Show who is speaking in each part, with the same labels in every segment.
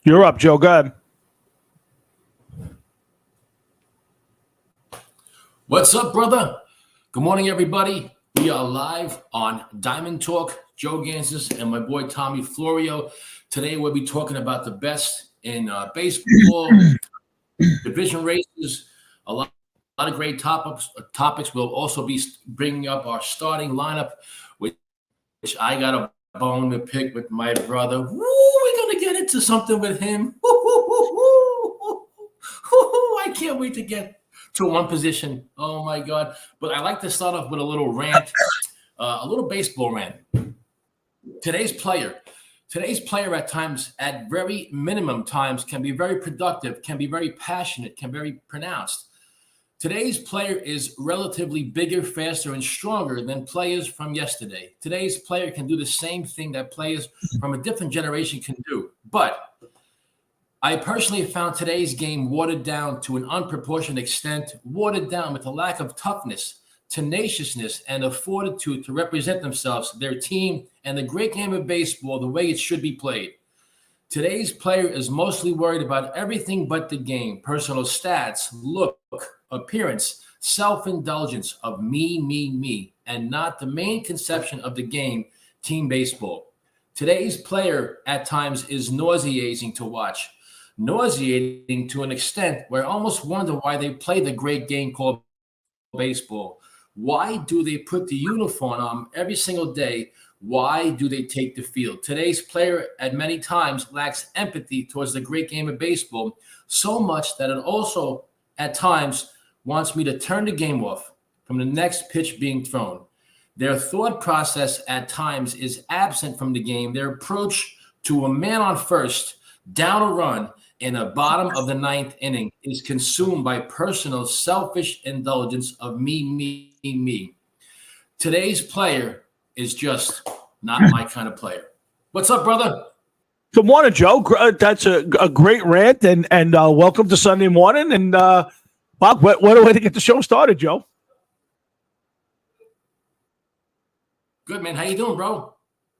Speaker 1: You're up, Joe. Go ahead.
Speaker 2: What's up, brother? Good morning, everybody. We are live on Diamond Talk. Joe Gansas and my boy Tommy Florio. Today we'll be talking about the best in baseball, division races, a lot of great topics. We'll also be bringing up our starting lineup, which I got a bone to pick with my brother. Woo, we're going to get into something with him. I can't wait to get to one position. Oh, my God. But I like to start off with a little rant, a little baseball rant. Today's player at times, at very minimum times, can be very productive, can be very passionate, can be very pronounced. Today's player is relatively bigger, faster, and stronger than players from yesterday. Today's player can do the same thing that players from a different generation can do. But I personally found today's game watered down to an unproportionate extent, watered down with a lack of toughness, tenaciousness, and a fortitude to represent themselves, their team, and the great game of baseball the way it should be played. Today's player is mostly worried about everything but the game: personal stats, look, appearance, self-indulgence of me, and not the main conception of the game, team baseball. Today's player at times is nauseating to watch, nauseating to an extent where I almost wonder why they play the great game called baseball. Why do they put the uniform on every single day? Why do they take the field? Today's player at many times lacks empathy towards the great game of baseball, so much that it also at times wants me to turn the game off from the next pitch being thrown. Their thought process at times is absent from the game. Their approach to a man on first, down a run in the bottom of the ninth inning is consumed by personal selfish indulgence of me. Today's player is just not my kind of player. What's up, brother?
Speaker 1: Good morning, Joe. That's a great rant, and welcome to Sunday morning. And Bob, what a way to get the show started, Joe.
Speaker 2: Good, man. How you doing, bro?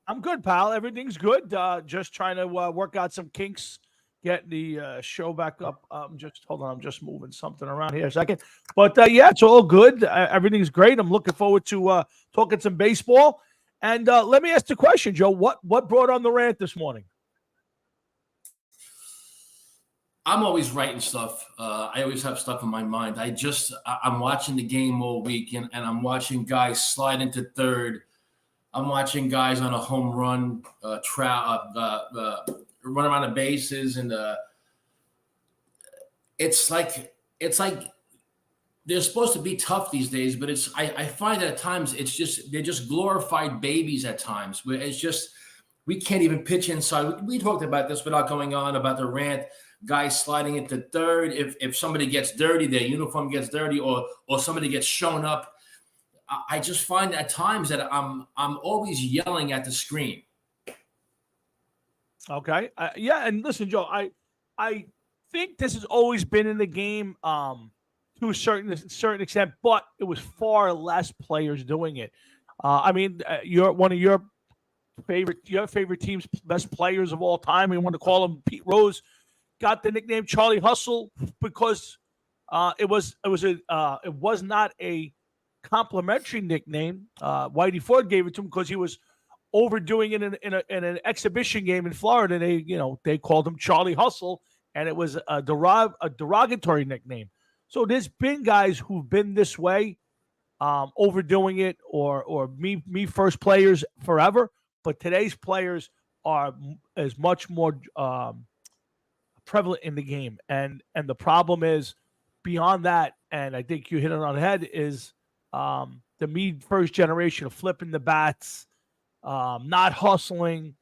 Speaker 1: I'm good, pal. Everything's good. Just trying to work out some kinks, get the show back up. Just hold on. I'm just moving something around here a second. But yeah, it's all good. Everything's great. I'm looking forward to talking some baseball. And let me ask the question, Joe. What brought on the rant this morning?
Speaker 2: I'm always writing stuff. I always have stuff in my mind. I'm watching the game all week, and I'm watching guys slide into third. I'm watching guys on a home run, run around the bases, and it's like they're supposed to be tough these days, but I find that at times they're just glorified babies at times, where it's just we can't even pitch inside. We talked about this without going on about the rant. Guys sliding into third. If somebody gets dirty, their uniform gets dirty, or somebody gets shown up. I just find at times that I'm always yelling at the screen.
Speaker 1: Okay. Yeah, and listen, Joe, I think this has always been in the game to a certain extent, but it was far less players doing it. I mean, you're one of your favorite team's best players of all time. We want to call him Pete Rose. Got the nickname Charlie Hustle because it was not a complimentary nickname. Whitey Ford gave it to him because he was overdoing it in an exhibition game in Florida. They called him Charlie Hustle, and it was a derogatory nickname. So there's been guys who've been this way, overdoing it, or me first players forever. But today's players is much more prevalent in the game, and the problem is beyond that. And I think you hit it on the head is the me first generation of flipping the bats, not hustling.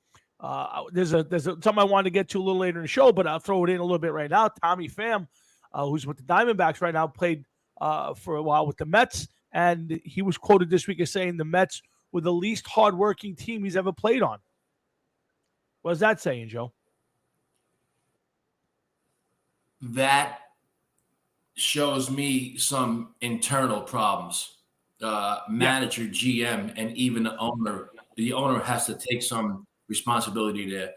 Speaker 1: There's something I wanted to get to a little later in the show, but I'll throw it in a little bit right now. Tommy Pham, who's with the Diamondbacks right now, played for a while with the Mets, and he was quoted this week as saying the Mets were the least hardworking team he's ever played on. What's that saying, Joe?
Speaker 2: That shows me some internal problems. Manager, GM, and even the owner. The owner has to take some responsibility there.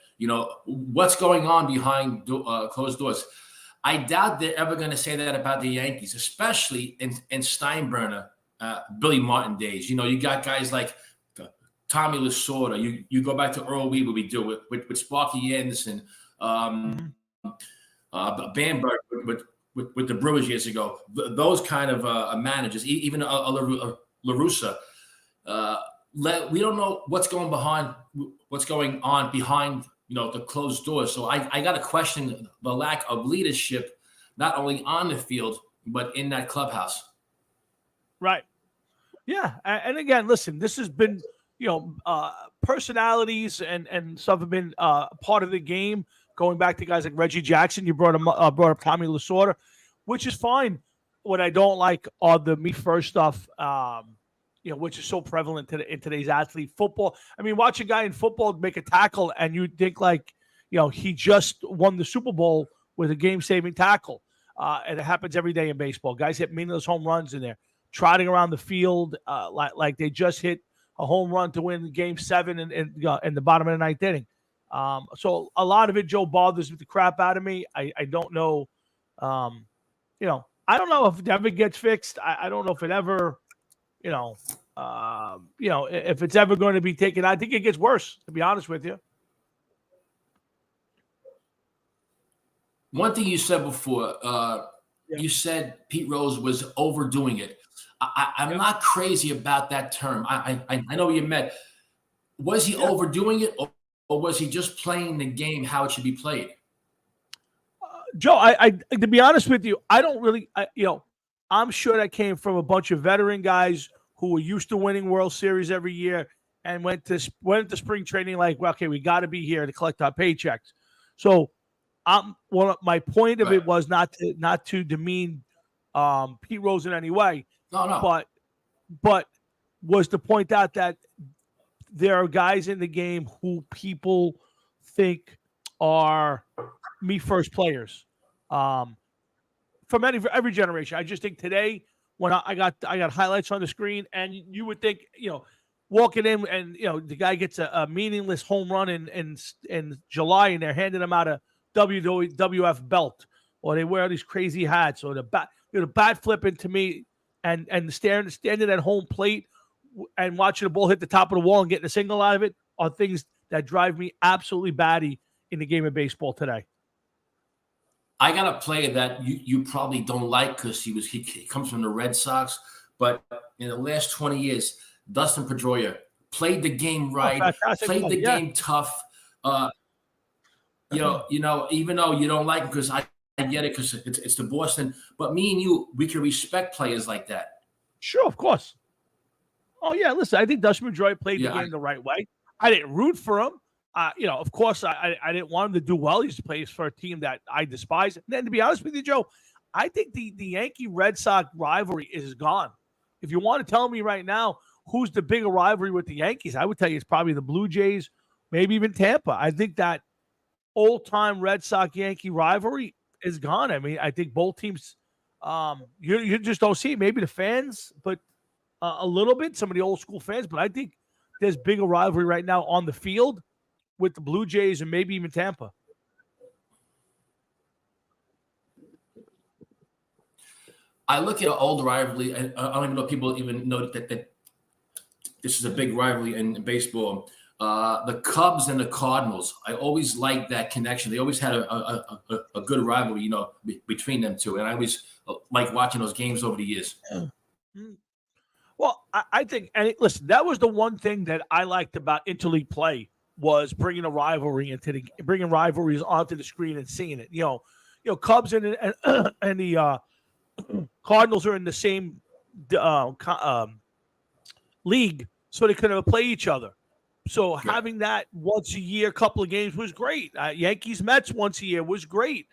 Speaker 2: What's going on behind closed doors. I doubt they're ever going to say that about the Yankees, especially in Steinbrenner, Billy Martin days. You got guys like Tommy Lasorda. You go back to Earl Weaver. We do with Sparky Anderson, Bamberg with the Brewers years ago. Those kind of managers, even La Russa. We don't know what's going on behind the closed doors. So I got to question the lack of leadership, not only on the field but in that clubhouse.
Speaker 1: Right. Yeah, and again, listen, this has been personalities and stuff have been part of the game. Going back to guys like Reggie Jackson, you brought up Tommy Lasorda, which is fine. What I don't like are the me first stuff. Which is so prevalent in today's athlete football. I mean, watch a guy in football make a tackle, and you think he just won the Super Bowl with a game-saving tackle. And it happens every day in baseball. Guys hit meaningless home runs in there, trotting around the field like they just hit a home run to win Game 7 in the bottom of the ninth inning. So a lot of it, Joe, bothers the crap out of me. I don't know. I don't know if it ever gets fixed. I don't know if it ever. If it's ever going to be taken, I think it gets worse, to be honest with you.
Speaker 2: One thing you said before, you said Pete Rose was overdoing it. I'm not crazy about that term. I know what you meant. Was he overdoing it, or was he just playing the game how it should be played?
Speaker 1: Joe, I to be honest with you, I don't really, I'm sure that came from a bunch of veteran guys who were used to winning World Series every year and went to spring training like, well, okay, we got to be here to collect our paychecks. So, my point of it was not to demean Pete Rose in any way.
Speaker 2: No.
Speaker 1: But was to point out that there are guys in the game who people think are me first players. From every generation. I just think today, when I got highlights on the screen, and you would think, walking in and the guy gets a meaningless home run in July, and they're handing him out a WWF belt, or they wear these crazy hats, or the bat flipping to me, and standing at home plate and watching the ball hit the top of the wall and getting a single out of it are things that drive me absolutely batty in the game of baseball today.
Speaker 2: I got a player that you probably don't like because he comes from the Red Sox, but in the last 20 years, Dustin Pedroia played the game right, played the game tough. Even though you don't like him, because I get it, because it's the Boston, but me and you, we can respect players like that.
Speaker 1: Sure, of course. Oh yeah, listen, I think Dustin Pedroia played the game the right way. I didn't root for him. Of course, I didn't want him to do well. He used to play for a team that I despise. And then, to be honest with you, Joe, I think the Yankee-Red Sox rivalry is gone. If you want to tell me right now who's the bigger rivalry with the Yankees, I would tell you it's probably the Blue Jays, maybe even Tampa. I think that old-time Red Sox-Yankee rivalry is gone. I mean, I think both teams, you just don't see it. Maybe the fans, but a little bit, some of the old-school fans. But I think there's bigger rivalry right now on the field with the Blue Jays and maybe even Tampa.
Speaker 2: I look at an old rivalry, and I don't even know if people even know that this is a big rivalry in baseball. The Cubs and the Cardinals. I always liked that connection. They always had a good rivalry, between them two. And I always like watching those games over the years.
Speaker 1: Well, I think, and listen, that was the one thing that I liked about interleague play, was bringing a rivalry bringing rivalries onto the screen and seeing it. Cubs and the Cardinals are in the same league, so they couldn't play each other. So having that once a year, couple of games was great. Yankees Mets once a year was great.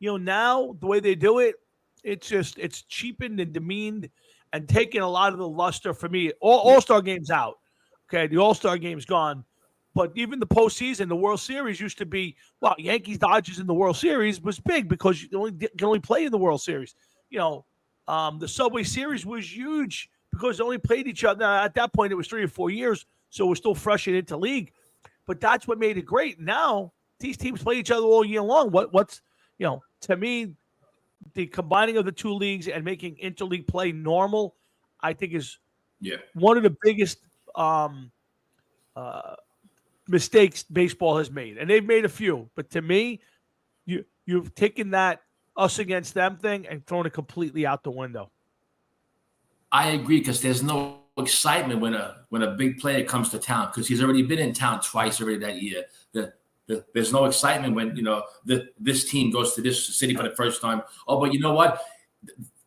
Speaker 1: Now the way they do it, it's cheapened and demeaned and taken a lot of the luster for me. All-Star game's out. Okay, the All-Star game's gone. But even the postseason, the World Series used to be, Yankees Dodgers in the World Series was big because you can only play in the World Series. The Subway Series was huge because they only played each other. Now, at that point, it was 3 or 4 years, so it was still fresh into league. but that's what made it great. Now these teams play each other all year long. What's to me, the combining of the two leagues and making interleague play normal, I think is one of the biggest uh, mistakes baseball has made, and they've made a few. But to me, you've taken that us against them thing and thrown it completely out the window.
Speaker 2: I agree, because there's no excitement when a big player comes to town, because he's already been in town twice already that year. There's no excitement when this team goes to this city for the first time. Oh, but you know what?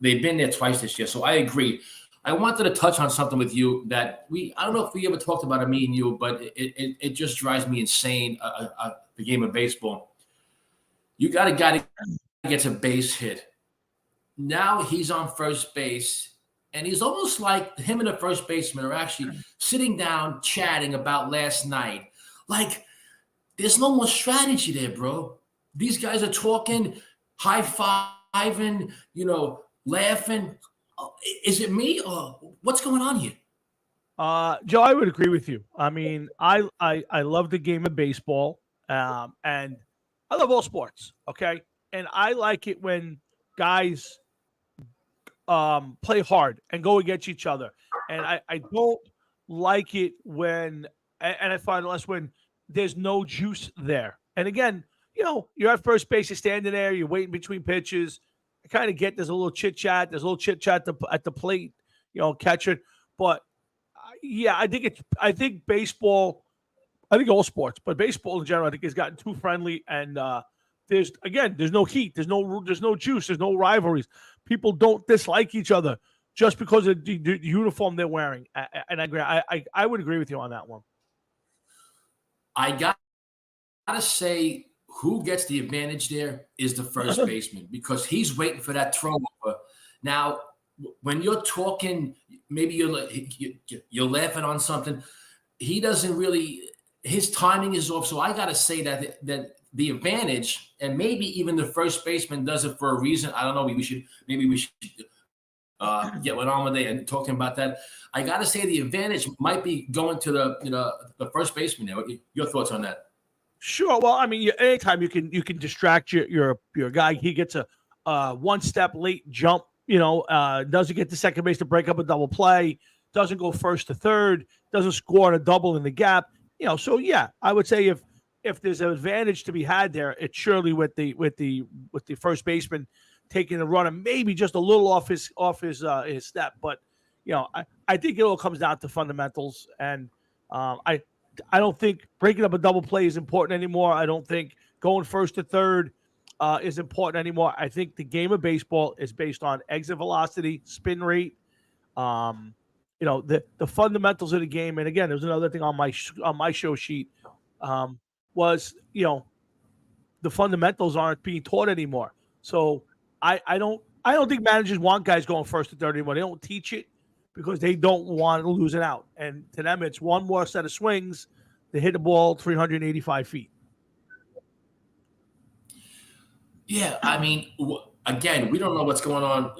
Speaker 2: They've been there twice this year, so I agree. I wanted to touch on something with you that I don't know if we ever talked about it, me and you, but it just drives me insane. The game of baseball. You got a guy that gets a base hit. Now he's on first base. And he's almost like him and the first baseman are actually sitting down chatting about last night. Like, there's no more strategy there, bro. These guys are talking, high-fiving, laughing. Is it me, or what's going on here?
Speaker 1: Joe, I would agree with you. I mean, I love the game of baseball, and I love all sports, okay? And I like it when guys play hard and go against each other. And I don't like it when, and I find less when there's no juice there. And again, you're at first base, you're standing there, you're waiting between pitches. I kind of get there's a little chit chat. There's a little chit chat at the plate, catcher. But yeah, I think baseball, I think all sports, but baseball in general, I think has gotten too friendly. And there's no heat, there's no juice, there's no rivalries. People don't dislike each other just because of the uniform they're wearing. And I agree. I would agree with you on that one.
Speaker 2: I gotta say, who gets the advantage there is the first baseman, because he's waiting for that throw over. Now, when you're talking, maybe you're laughing on something. He doesn't really. His timing is off. So I gotta say that the advantage, and maybe even the first baseman does it for a reason. I don't know. Maybe we should get one on with it and talking about that. I got to say the advantage might be going to the first baseman there. Your thoughts on that?
Speaker 1: Sure. Well, I mean, anytime you can distract your guy, he gets a one step late jump. Doesn't get to second base to break up a double play. Doesn't go first to third. Doesn't score on a double in the gap. So yeah, I would say if there's an advantage to be had there, it's surely with the first baseman taking the run and maybe just a little off his step. But I think it all comes down to fundamentals, and I don't think breaking up a double play is important anymore. I don't think going first to third is important anymore. I think the game of baseball is based on exit velocity, spin rate, the fundamentals of the game. And again, there's another thing on my show sheet was the fundamentals aren't being taught anymore. So I don't think managers want guys going first to third anymore. They don't teach it because they don't want to lose it out. And to them, it's one more set of swings to hit the ball 385 feet.
Speaker 2: Yeah, I mean, again, we don't know what's going on,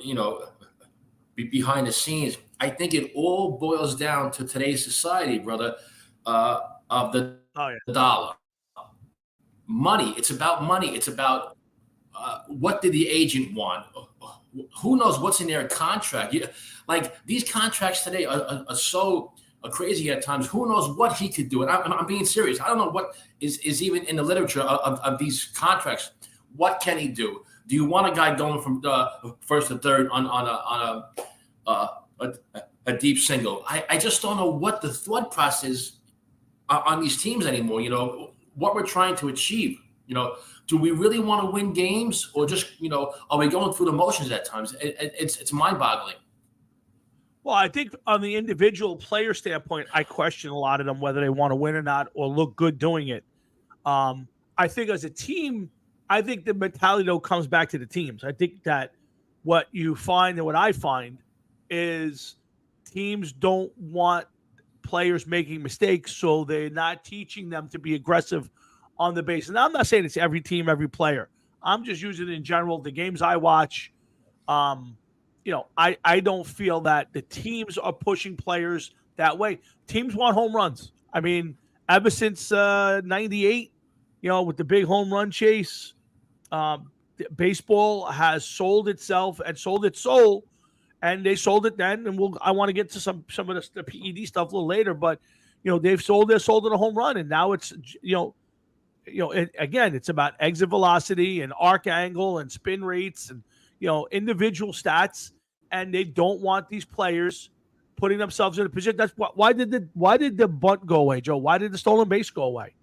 Speaker 2: behind the scenes. I think it all boils down to today's society, brother, of the dollar. Money. It's about money. It's about what did the agent want? Who knows what's in their contract? Like these contracts today are so crazy at times. Who knows what he could do? And I'm being serious. I don't know what is even in the literature of these contracts. What can he do? Do you want a guy going from first to third on a deep single? I just don't know what the thought process on these teams anymore. What we're trying to achieve. Do we really want to win games, or just are we going through the motions at times? It's mind-boggling.
Speaker 1: Well, I think on the individual player standpoint, I question a lot of them whether they want to win or not, or look good doing it. I think as a team, I think the mentality though comes back to the teams. I think that what you find and what I find is teams don't want players making mistakes, so they're not teaching them to be aggressive on the base. And I'm not saying it's every team, every player. I'm just using it in general. The games I watch, I don't feel that the teams are pushing players that way. Teams want home runs. I mean, ever since '98. With the big home run chase, baseball has sold itself and sold its soul, and they sold it then. And I want to get to some of the PED stuff a little later, but they've sold it a home run, and now it's again, it's about exit velocity and arc angle and spin rates and individual stats, and they don't want these players putting themselves in a position. That's why did the bunt go away, Joe? Why did the stolen base go away?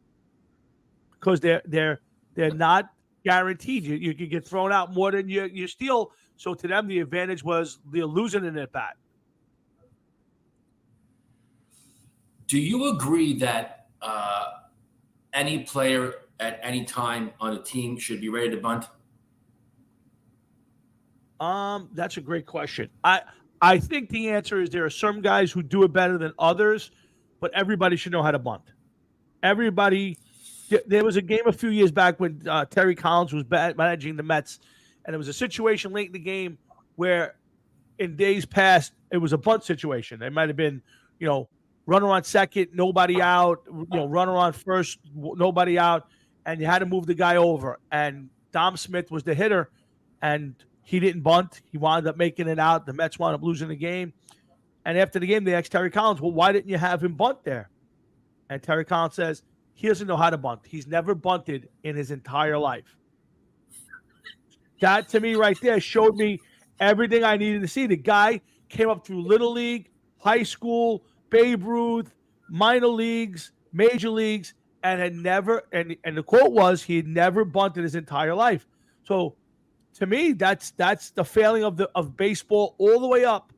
Speaker 1: Because they're not guaranteed. You could get thrown out more than you steal. So to them, the advantage was they're losing an at bat.
Speaker 2: Do you agree that any player at any time on a team should be ready to bunt?
Speaker 1: That's a great question. I think the answer is there are some guys who do it better than others, but everybody should know how to bunt. Everybody. There was a game a few years back when Terry Collins was managing the Mets, and there was a situation late in the game where, in days past, it was a bunt situation. It might have been, runner on second, nobody out, runner on first, nobody out, and you had to move the guy over. And Dom Smith was the hitter, and he didn't bunt. He wound up making it out. The Mets wound up losing the game. And after the game, they asked Terry Collins, well, why didn't you have him bunt there? And Terry Collins says, he doesn't know how to bunt. He's never bunted in his entire life. That, to me, right there, showed me everything I needed to see. The guy came up through Little League, high school, Babe Ruth, minor leagues, major leagues, and had never, and the quote was, he had never bunted his entire life. So, to me, that's the failing of baseball all the way up,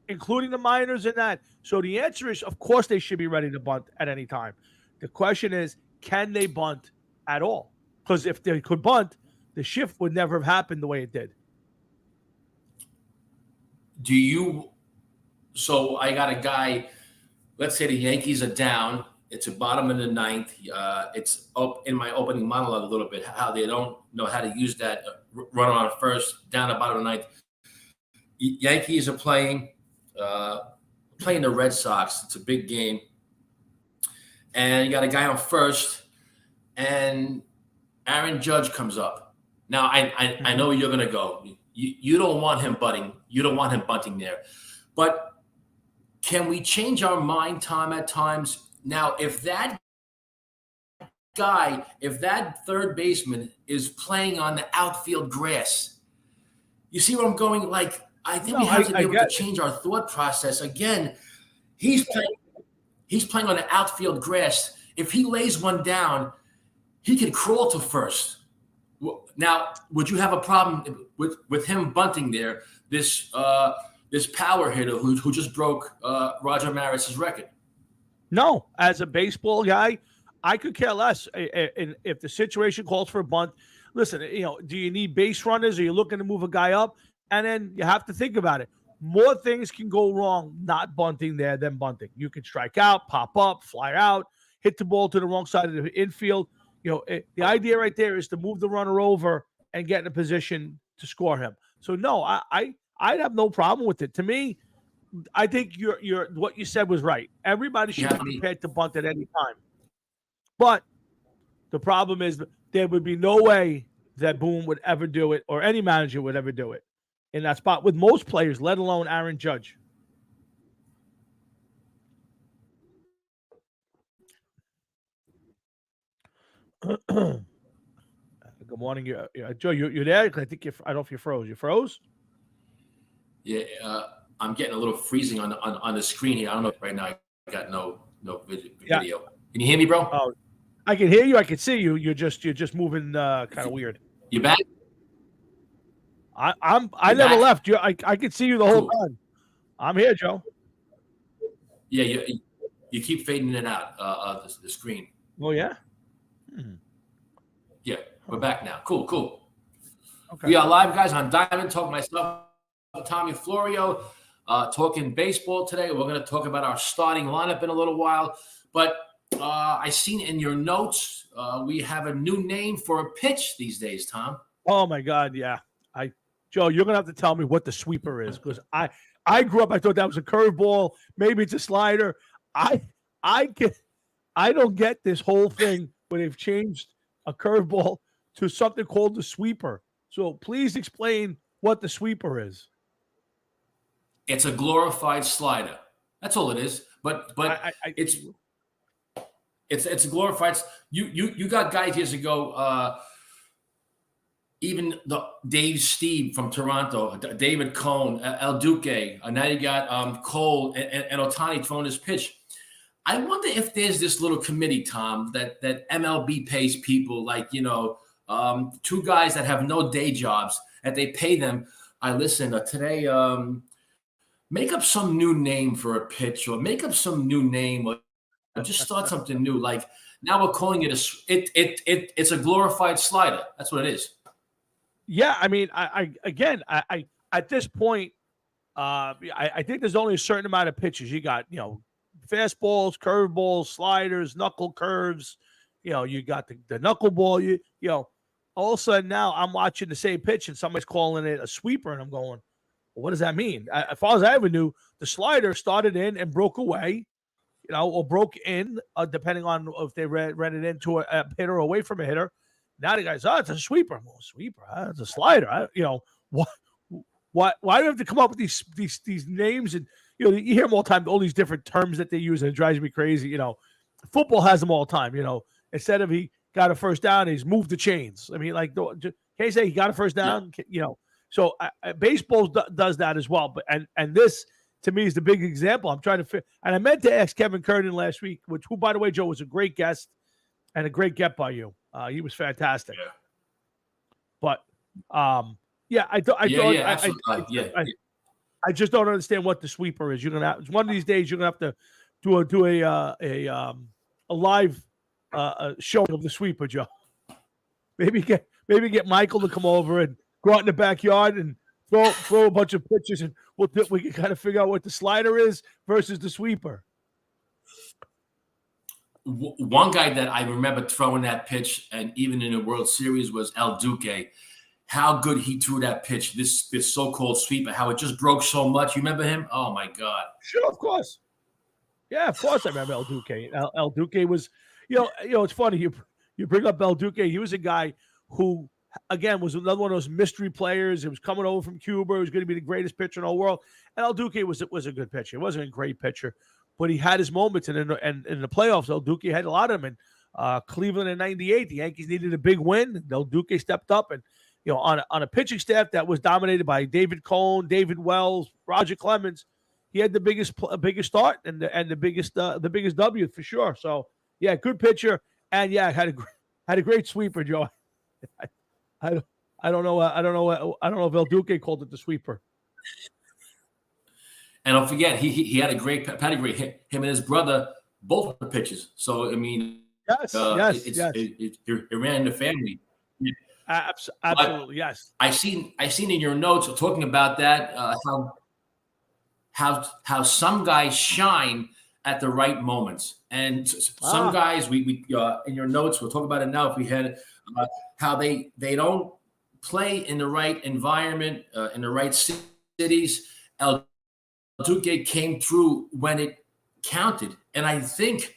Speaker 1: including the minors and that. So the answer is, of course, they should be ready to bunt at any time. The question is, can they bunt at all? Because if they could bunt, the shift would never have happened the way it did.
Speaker 2: So I got a guy, let's say the Yankees are down. It's a bottom of the ninth. It's up in my opening monologue a little bit, how they don't know how to use that runner on first, down the bottom of the ninth. Yankees are playing the Red Sox. It's a big game. And you got a guy on first, and Aaron Judge comes up. Now, I know where you're going to go. You don't want him bunting. You don't want him bunting there. But can we change our mind, Tom, at times? Now, if that third baseman is playing on the outfield grass, you see where I'm going? Like, I think we have to be able to change our thought process. Again, he's playing on the outfield grass. If he lays one down, he can crawl to first. Now, would you have a problem with him bunting there? This power hitter who just broke Roger Maris's record.
Speaker 1: No, as a baseball guy, I could care less. And if the situation calls for a bunt, listen, do you need base runners? Are you looking to move a guy up? And then you have to think about it. More things can go wrong not bunting there than bunting. You can strike out, pop up, fly out, hit the ball to the wrong side of the infield. The idea right there is to move the runner over and get in a position to score him. So no, I'd have no problem with it. To me, I think you're what you said was right. Everybody should be prepared to bunt at any time. But the problem is there would be no way that Boone would ever do it, or any manager would ever do it in that spot with most players, let alone Aaron Judge. Good morning, Joe. You're there? I think I don't know if you froze. You froze?
Speaker 2: Yeah, I'm getting a little freezing on the screen here. I don't know. Right now, I got no video. Yeah. Can you hear me, bro?
Speaker 1: Oh, I can hear you. I can see you. You're just moving kind of weird.
Speaker 2: You back?
Speaker 1: I never left you. I could see you the whole time. I'm here, Joe.
Speaker 2: Yeah, you keep fading in and out of the screen.
Speaker 1: Oh yeah.
Speaker 2: Yeah, we're back now. Cool.
Speaker 1: Okay.
Speaker 2: We are live, guys, on Diamond Talk. Myself, Tommy Florio, talking baseball today. We're going to talk about our starting lineup in a little while. But I seen in your notes we have a new name for a pitch these days, Tom.
Speaker 1: Oh my God, yeah. Joe, you're gonna have to tell me what the sweeper is, because I grew up, I thought that was a curveball, maybe it's a slider. I I don't get this whole thing where they've changed a curveball to something called the sweeper. So please explain what the sweeper is.
Speaker 2: It's a glorified slider. That's all it is. But it's it's a glorified. You got guys years ago. Even the Dave Steve from Toronto, David Cohn, El Duque. Now you got Cole and Ohtani throwing this pitch. I wonder if there's this little committee, Tom, that MLB pays people like, two guys that have no day jobs, that they pay them. I listen today. Make up some new name for a pitch, or make up some new name, or just start something new. Like now we're calling it it's a glorified slider. That's what it is.
Speaker 1: Yeah, I mean, I at this point, I think there's only a certain amount of pitches. You got, fastballs, curveballs, sliders, knuckle curves. You got the knuckleball. All of a sudden now I'm watching the same pitch and somebody's calling it a sweeper, and I'm going, well, what does that mean? As far as I ever knew, the slider started in and broke away, or broke in, depending on if they ran it into a hitter or away from a hitter. Now the guys, it's a sweeper. Well, sweeper, it's a slider. Why do you have to come up with these names? And you hear them all the time, all these different terms that they use, and it drives me crazy. Football has them all the time. Instead of he got a first down, he's moved the chains. I mean, like, can you say he got a first down? Yeah. So baseball does that as well. But and this to me is the big example. I'm trying to and I meant to ask Kevin Kernan last week, who by the way, Joe, was a great guest and a great get by you. He was fantastic.
Speaker 2: Yeah.
Speaker 1: But I just don't understand what the sweeper is. You're gonna have, one of these days you're gonna have to do a live show of the sweeper, Joe. Maybe get Michael to come over and go out in the backyard and throw a bunch of pitches, and we can kind of figure out what the slider is versus the sweeper.
Speaker 2: One guy that I remember throwing that pitch, and even in the World Series, was El Duque. How good he threw that pitch, this so-called sweeper, how it just broke so much. You remember him? Oh, my God.
Speaker 1: Sure, of course. Yeah, of course I remember El Duque. El Duque was, it's funny. You bring up El Duque. He was a guy who, again, was another one of those mystery players. He was coming over from Cuba. He was going to be the greatest pitcher in the whole world. And El Duque was a good pitcher. He wasn't a great pitcher, but he had his moments. And in the playoffs, El Duque had a lot of them. In Cleveland in '98, the Yankees needed a big win. El Duque stepped up, and on a pitching staff that was dominated by David Cohn, David Wells, Roger Clemens, he had the biggest start and the biggest W for sure. So yeah, good pitcher, and yeah, had a great sweeper, Joe. I don't know if El Duque called it the sweeper.
Speaker 2: And don't forget, he had a great pedigree. Him and his brother both were pitchers. So I mean,
Speaker 1: yes.
Speaker 2: It ran in the family.
Speaker 1: Absolutely, yes.
Speaker 2: I seen in your notes talking about that how some guys shine at the right moments, and some guys we in your notes, we'll talk about it now if we had how they don't play in the right environment, in the right cities. El Duque came through when it counted, and I think,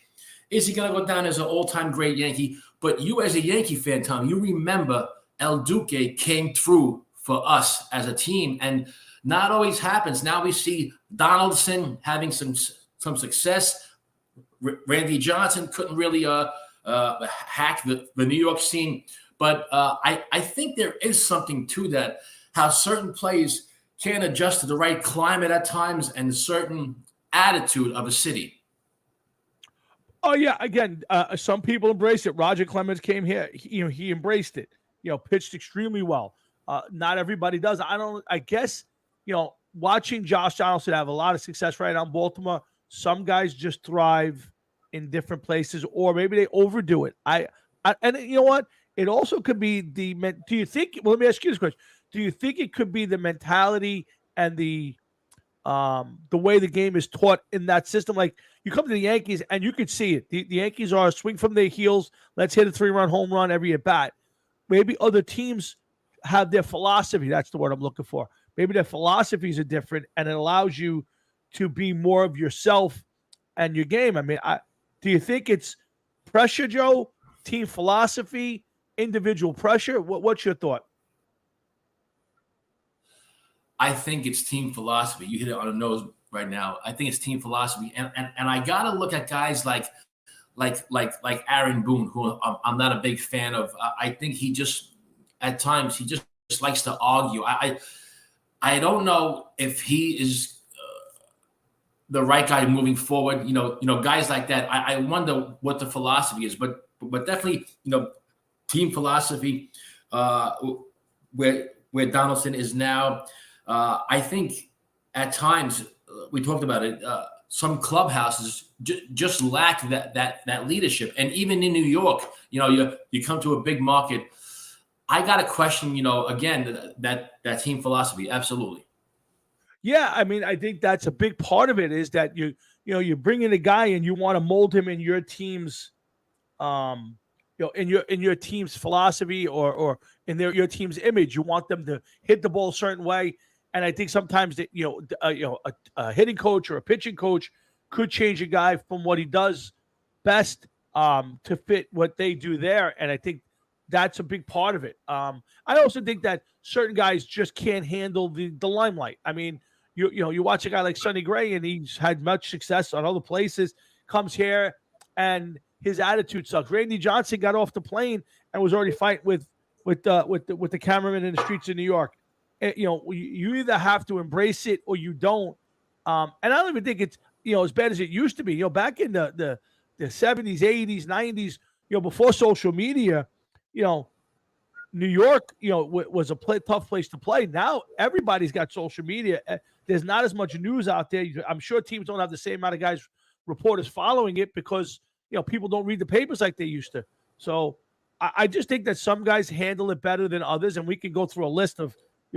Speaker 2: is he going to go down as an all-time great Yankee? But you, as a Yankee fan, Tom, you remember El Duque came through for us as a team, and not always happens. Now we see Donaldson having some success. Randy Johnson couldn't really hack the New York scene, but I think there is something to that, how certain plays can adjust to the right climate at times and a certain attitude of a city.
Speaker 1: Oh yeah, again, some people embrace it. Roger Clemens came here, he embraced it. Pitched extremely well. Not everybody does. I guess, watching Josh Donaldson have a lot of success right now in Baltimore, some guys just thrive in different places, or maybe they overdo it. And you know what? It also could be do you think, well, let me ask you this question. Do you think it could be the mentality and the way the game is taught in that system? Like, you come to the Yankees and you could see it. The Yankees are a swing from their heels. Let's hit a 3-run home run every at bat. Maybe other teams have their philosophy. That's the word I'm looking for. Maybe their philosophies are different, and it allows you to be more of yourself and your game. I mean, do you think it's pressure, Joe? Team philosophy, individual pressure? What's your thought?
Speaker 2: I think it's team philosophy. You hit it on the nose right now. I think it's team philosophy, and I gotta look at guys like Aaron Boone, who I'm not a big fan of. I think he just at times he just likes to argue. I don't know if he is the right guy moving forward. Guys like that. I wonder what the philosophy is, but definitely team philosophy. Where Donaldson is now, I think at times we talked about it. Some clubhouses just lack that leadership, and even in New York, you come to a big market. I got to question, again that team philosophy. Absolutely.
Speaker 1: Yeah, I mean, I think that's a big part of it is that you bring in a guy and you want to mold him in your team's in your team's philosophy or in your team's image. You want them to hit the ball a certain way, and I think sometimes that a hitting coach or a pitching coach could change a guy from what he does best to fit what they do there, and I think that's a big part of it. I also think that certain guys just can't handle the limelight. I mean, you watch a guy like Sonny Gray, and he's had much success on other places. Comes here, and his attitude sucks. Randy Johnson got off the plane and was already fighting with the cameraman in the streets of New York. And, you either have to embrace it or you don't. And I don't even think it's as bad as it used to be. Back in the 70s, 80s, 90s, before social media, New York, was a tough place to play. Now everybody's got social media. There's not as much news out there. I'm sure teams don't have the same amount of guys, reporters following it because people don't read the papers like they used to. So I just think that some guys handle it better than others, and we can go through a list of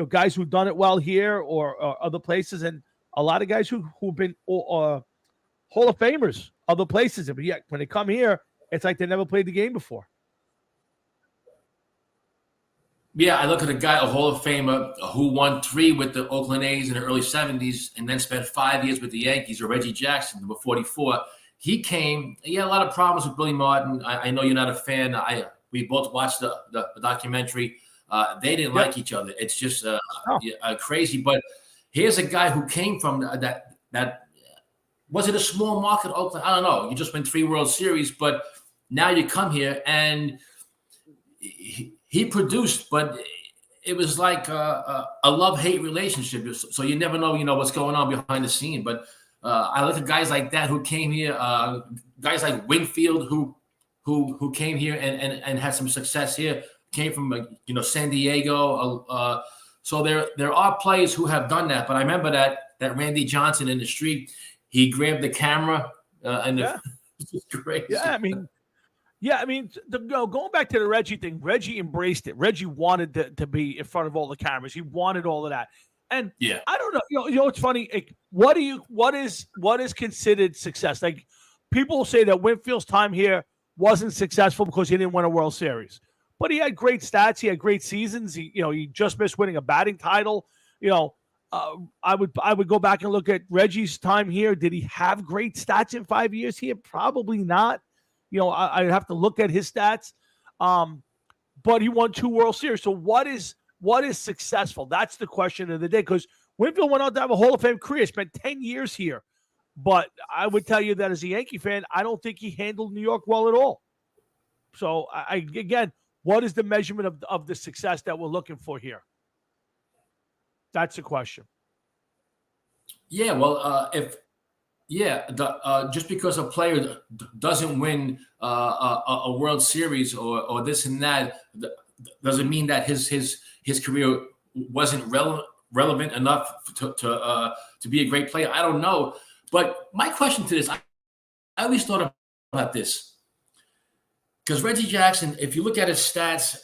Speaker 1: guys who've done it well here or other places, and a lot of guys who've been Hall of Famers other places. But yet when they come here, it's like they never played the game before.
Speaker 2: Yeah, I look at a guy, a Hall of Famer, who won 3 with the Oakland A's in the early 70s and then spent 5 years with the Yankees, or Reggie Jackson, number 44. He had a lot of problems with Billy Martin. I know you're not a fan. We both watched the documentary. They didn't like each other. It's just crazy. But here's a guy who came from that was it a small market, Oakland? I don't know. You just won 3 World Series, but now you come here and he produced, but it was like a love-hate relationship. So you never know, what's going on behind the scene. But I look at guys like that who came here, guys like Winfield who came here and had some success here, came from San Diego. So there are players who have done that. But I remember that Randy Johnson in the street, he grabbed the camera and it was crazy.
Speaker 1: Yeah, I mean, going back to the Reggie thing, Reggie embraced it. Reggie wanted to be in front of all the cameras. He wanted all of that. And I don't know. It's funny. Like, what is considered success? Like, people say that Winfield's time here wasn't successful because he didn't win a World Series, but he had great stats. He had great seasons. He just missed winning a batting title. I would go back and look at Reggie's time here. Did he have great stats in 5 years here? Probably not. I'd have to look at his stats. But he won 2 World Series. So what is successful? That's the question of the day. Because Winfield went on to have a Hall of Fame career, spent 10 years here. But I would tell you that as a Yankee fan, I don't think he handled New York well at all. So again, what is the measurement of the success that we're looking for here? That's the question.
Speaker 2: Yeah, well, just because a player doesn't win a World Series or this and that doesn't mean that his career wasn't relevant enough to be a great player. I don't know, but my question to this, I always thought about this because Reggie Jackson, if you look at his stats,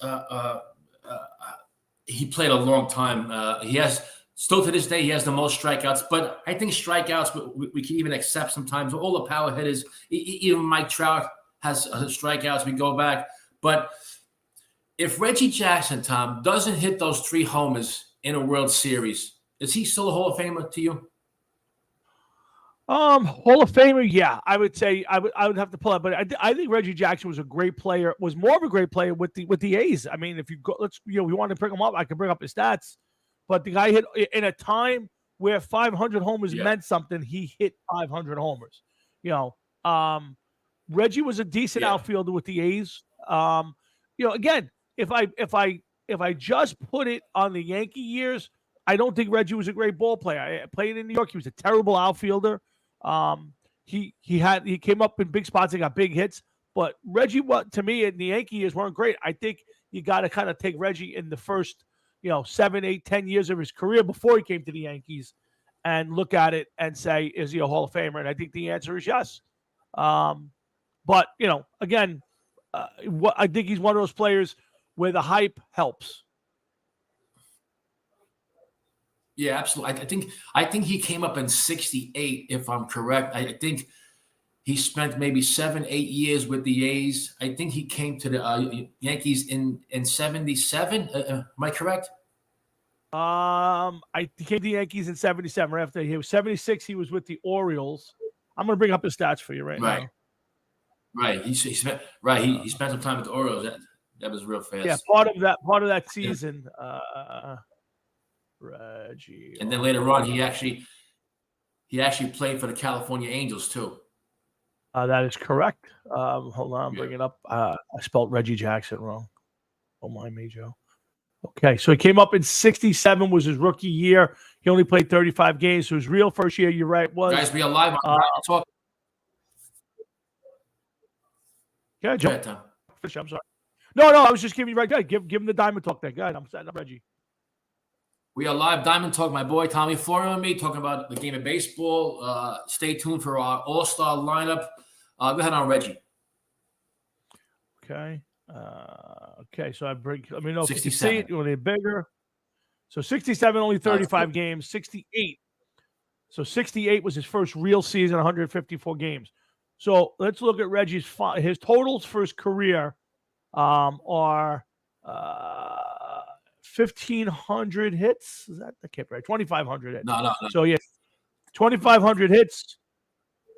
Speaker 2: he played a long time. He has. Still to this day, he has the most strikeouts, but I think strikeouts we can even accept sometimes. All the power hitters, even Mike Trout has strikeouts. We go back. But if Reggie Jackson, Tom, doesn't hit those 3 homers in a World Series, is he still a Hall of Famer to you?
Speaker 1: Hall of Famer, yeah, I would say I would have to pull up, but I think Reggie Jackson was a great player, was more of a great player with the A's. I mean, if you go, we want to bring him up, I can bring up his stats, but the guy hit in a time where 500 homers meant something. He hit 500 homers. Reggie was a decent outfielder with the A's. Again, if I just put it on the Yankee years, I don't think Reggie was a great ball player. I played in New York. He was a terrible outfielder. He came up in big spots and got big hits, but Reggie, to me, in the Yankee years weren't great. I think you got to kind of take Reggie in the first, 7, 8, 10 years of his career before he came to the Yankees and look at it and say, is he a Hall of Famer? And I think the answer is yes. But again, I think he's one of those players where the hype helps.
Speaker 2: Yeah, absolutely. I think he came up in '68, if I'm correct. I think he spent maybe 7, 8 years with the A's. I think he came to the Yankees in '77. Am I correct?
Speaker 1: I came to the Yankees in '77. Right after he was '76, he was with the Orioles. I'm going to bring up his stats for you right now.
Speaker 2: Right. He spent he spent some time with the Orioles. That was real fast.
Speaker 1: Yeah, part of that season. Reggie.
Speaker 2: And then later on, he actually played for the California Angels too.
Speaker 1: That is correct. Hold on, bring it up. I spelled Reggie Jackson wrong. Don't mind me, Joe. Okay, so he came up in '67, was his rookie year. He only played 35 games. So his real first year, you're right, was.
Speaker 2: Guys, we are live on Talk.
Speaker 1: Yeah, Joe. I'm sorry. No, I was just giving you right there. Give him the Diamond Talk there. Go ahead. I'm setting up Reggie.
Speaker 2: We are live, Diamond Talk. My boy Tommy Florio and me talking about the game of baseball. Stay tuned for our all-star lineup. Go ahead on Reggie.
Speaker 1: Okay. So let me know if you can see it. You want it bigger? So 67, only 35 games. 68. So 68 was his first real season, 154 games. So let's look at Reggie's his totals for his career are 1,500 hits. Is that? I can't right. 2,500 hits.
Speaker 2: No.
Speaker 1: So yeah, 2,500 hits,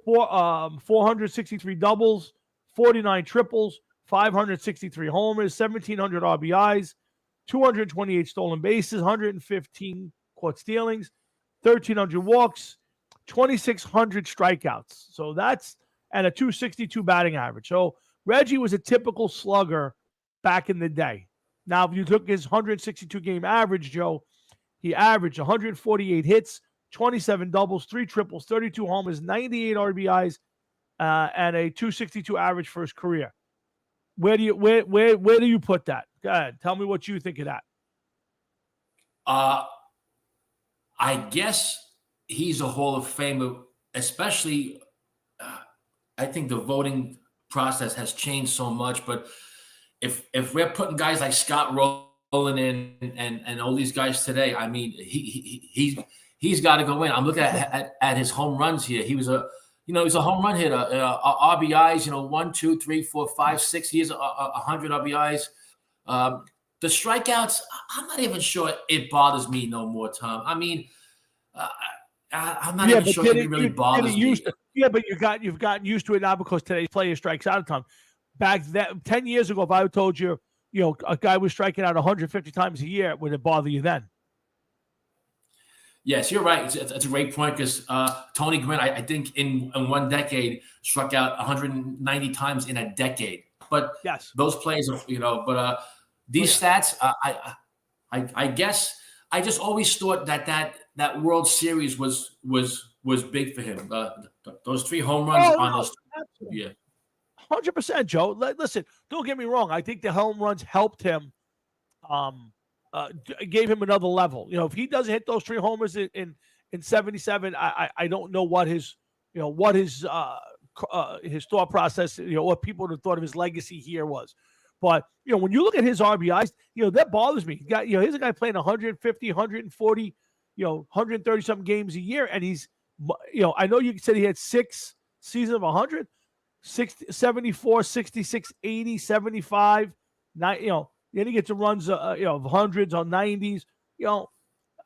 Speaker 1: 463 doubles, 49 triples, 563 homers, 1,700 RBIs, 228 stolen bases, 115 caught stealings, 1,300 walks, 2,600 strikeouts. So that's and a 262 batting average. So Reggie was a typical slugger back in the day. Now, if you took his 162 game average, Joe, he averaged 148 hits, 27 doubles, 3 triples, 32 homers, 98 RBIs, and a 262 average for his career. Where do you put that? Go ahead. Tell me what you think of that.
Speaker 2: I guess he's a Hall of Famer, especially I think the voting process has changed so much. But if we're putting guys like Scott Rowland in and all these guys today, I mean, he's got to go in. I'm looking at his home runs here. He was he's a home run hitter. RBIs, 1, 2, 3, 4, 5, 6. He has 100 RBIs. The strikeouts, I'm not even sure it bothers me no more, Tom. I mean, I'm not even sure it really bothers me.
Speaker 1: But you've gotten used to it now because today's player strikes out a ton. Back then, 10 years ago, if I told you, a guy was striking out 150 times a year, would it bother you then?
Speaker 2: Yes, you're right. It's a great point because Tony Gwynn, I think in one decade, struck out 190 times in a decade. But
Speaker 1: yes,
Speaker 2: those players, but these stats, I guess I just always thought that World Series was big for him. Those 3 home runs on those.
Speaker 1: Absolutely.
Speaker 2: Yeah.
Speaker 1: 100%, Joe. Listen, don't get me wrong. I think the home runs helped him, gave him another level. If he doesn't hit those 3 homers in 77, I don't know what his thought process, what people would have thought of his legacy here was. But, when you look at his RBIs, that bothers me. Here's a guy playing 150, 140, 130 something games a year. And he's, I know you said he had 6 seasons of 100, 60, 74, 66, 80, 75, then he gets to runs, of hundreds on 90s.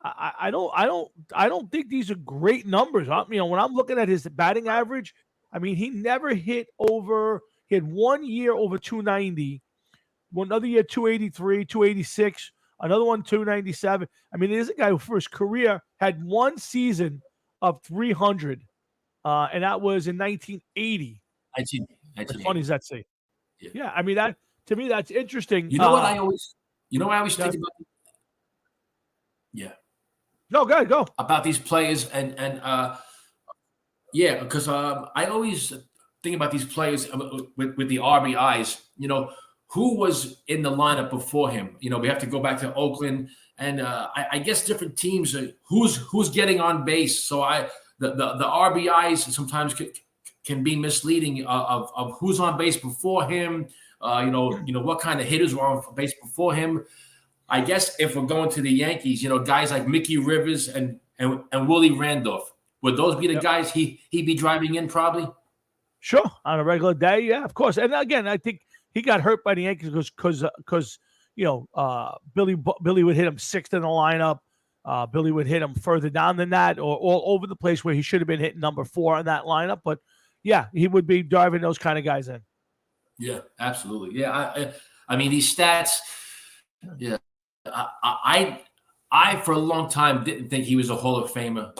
Speaker 1: I don't think these are great numbers. When I'm looking at his batting average, I mean, he never hit over. He had 1 year over 290, another year 283, 286, another one 297. I mean, there's a guy who for his career had one season of 300, and that was in 1980.
Speaker 2: 19,
Speaker 1: As funny as that say.
Speaker 2: Yeah.
Speaker 1: Yeah, I mean that to me that's interesting.
Speaker 2: You know what I always think about. Yeah.
Speaker 1: No, go ahead, go.
Speaker 2: About these players and yeah, because I always think about these players with the RBIs. Who was in the lineup before him? We have to go back to Oakland, and I guess different teams. Who's getting on base? So the RBIs sometimes can be misleading of who's on base before him. What kind of hitters were on base before him. I guess if we're going to the Yankees, guys like Mickey Rivers and Willie Randolph, would those be the guys he'd be driving in probably?
Speaker 1: Sure, on a regular day, yeah, of course. And again, I think he got hurt by the Yankees because Billy would hit him sixth in the lineup. Billy would hit him further down than that, or all over the place where he should have been hitting number 4 in that lineup. But yeah, he would be driving those kind of guys in.
Speaker 2: Yeah, absolutely. Yeah, I mean these stats. Yeah. I for a long time didn't think he was a Hall of Famer,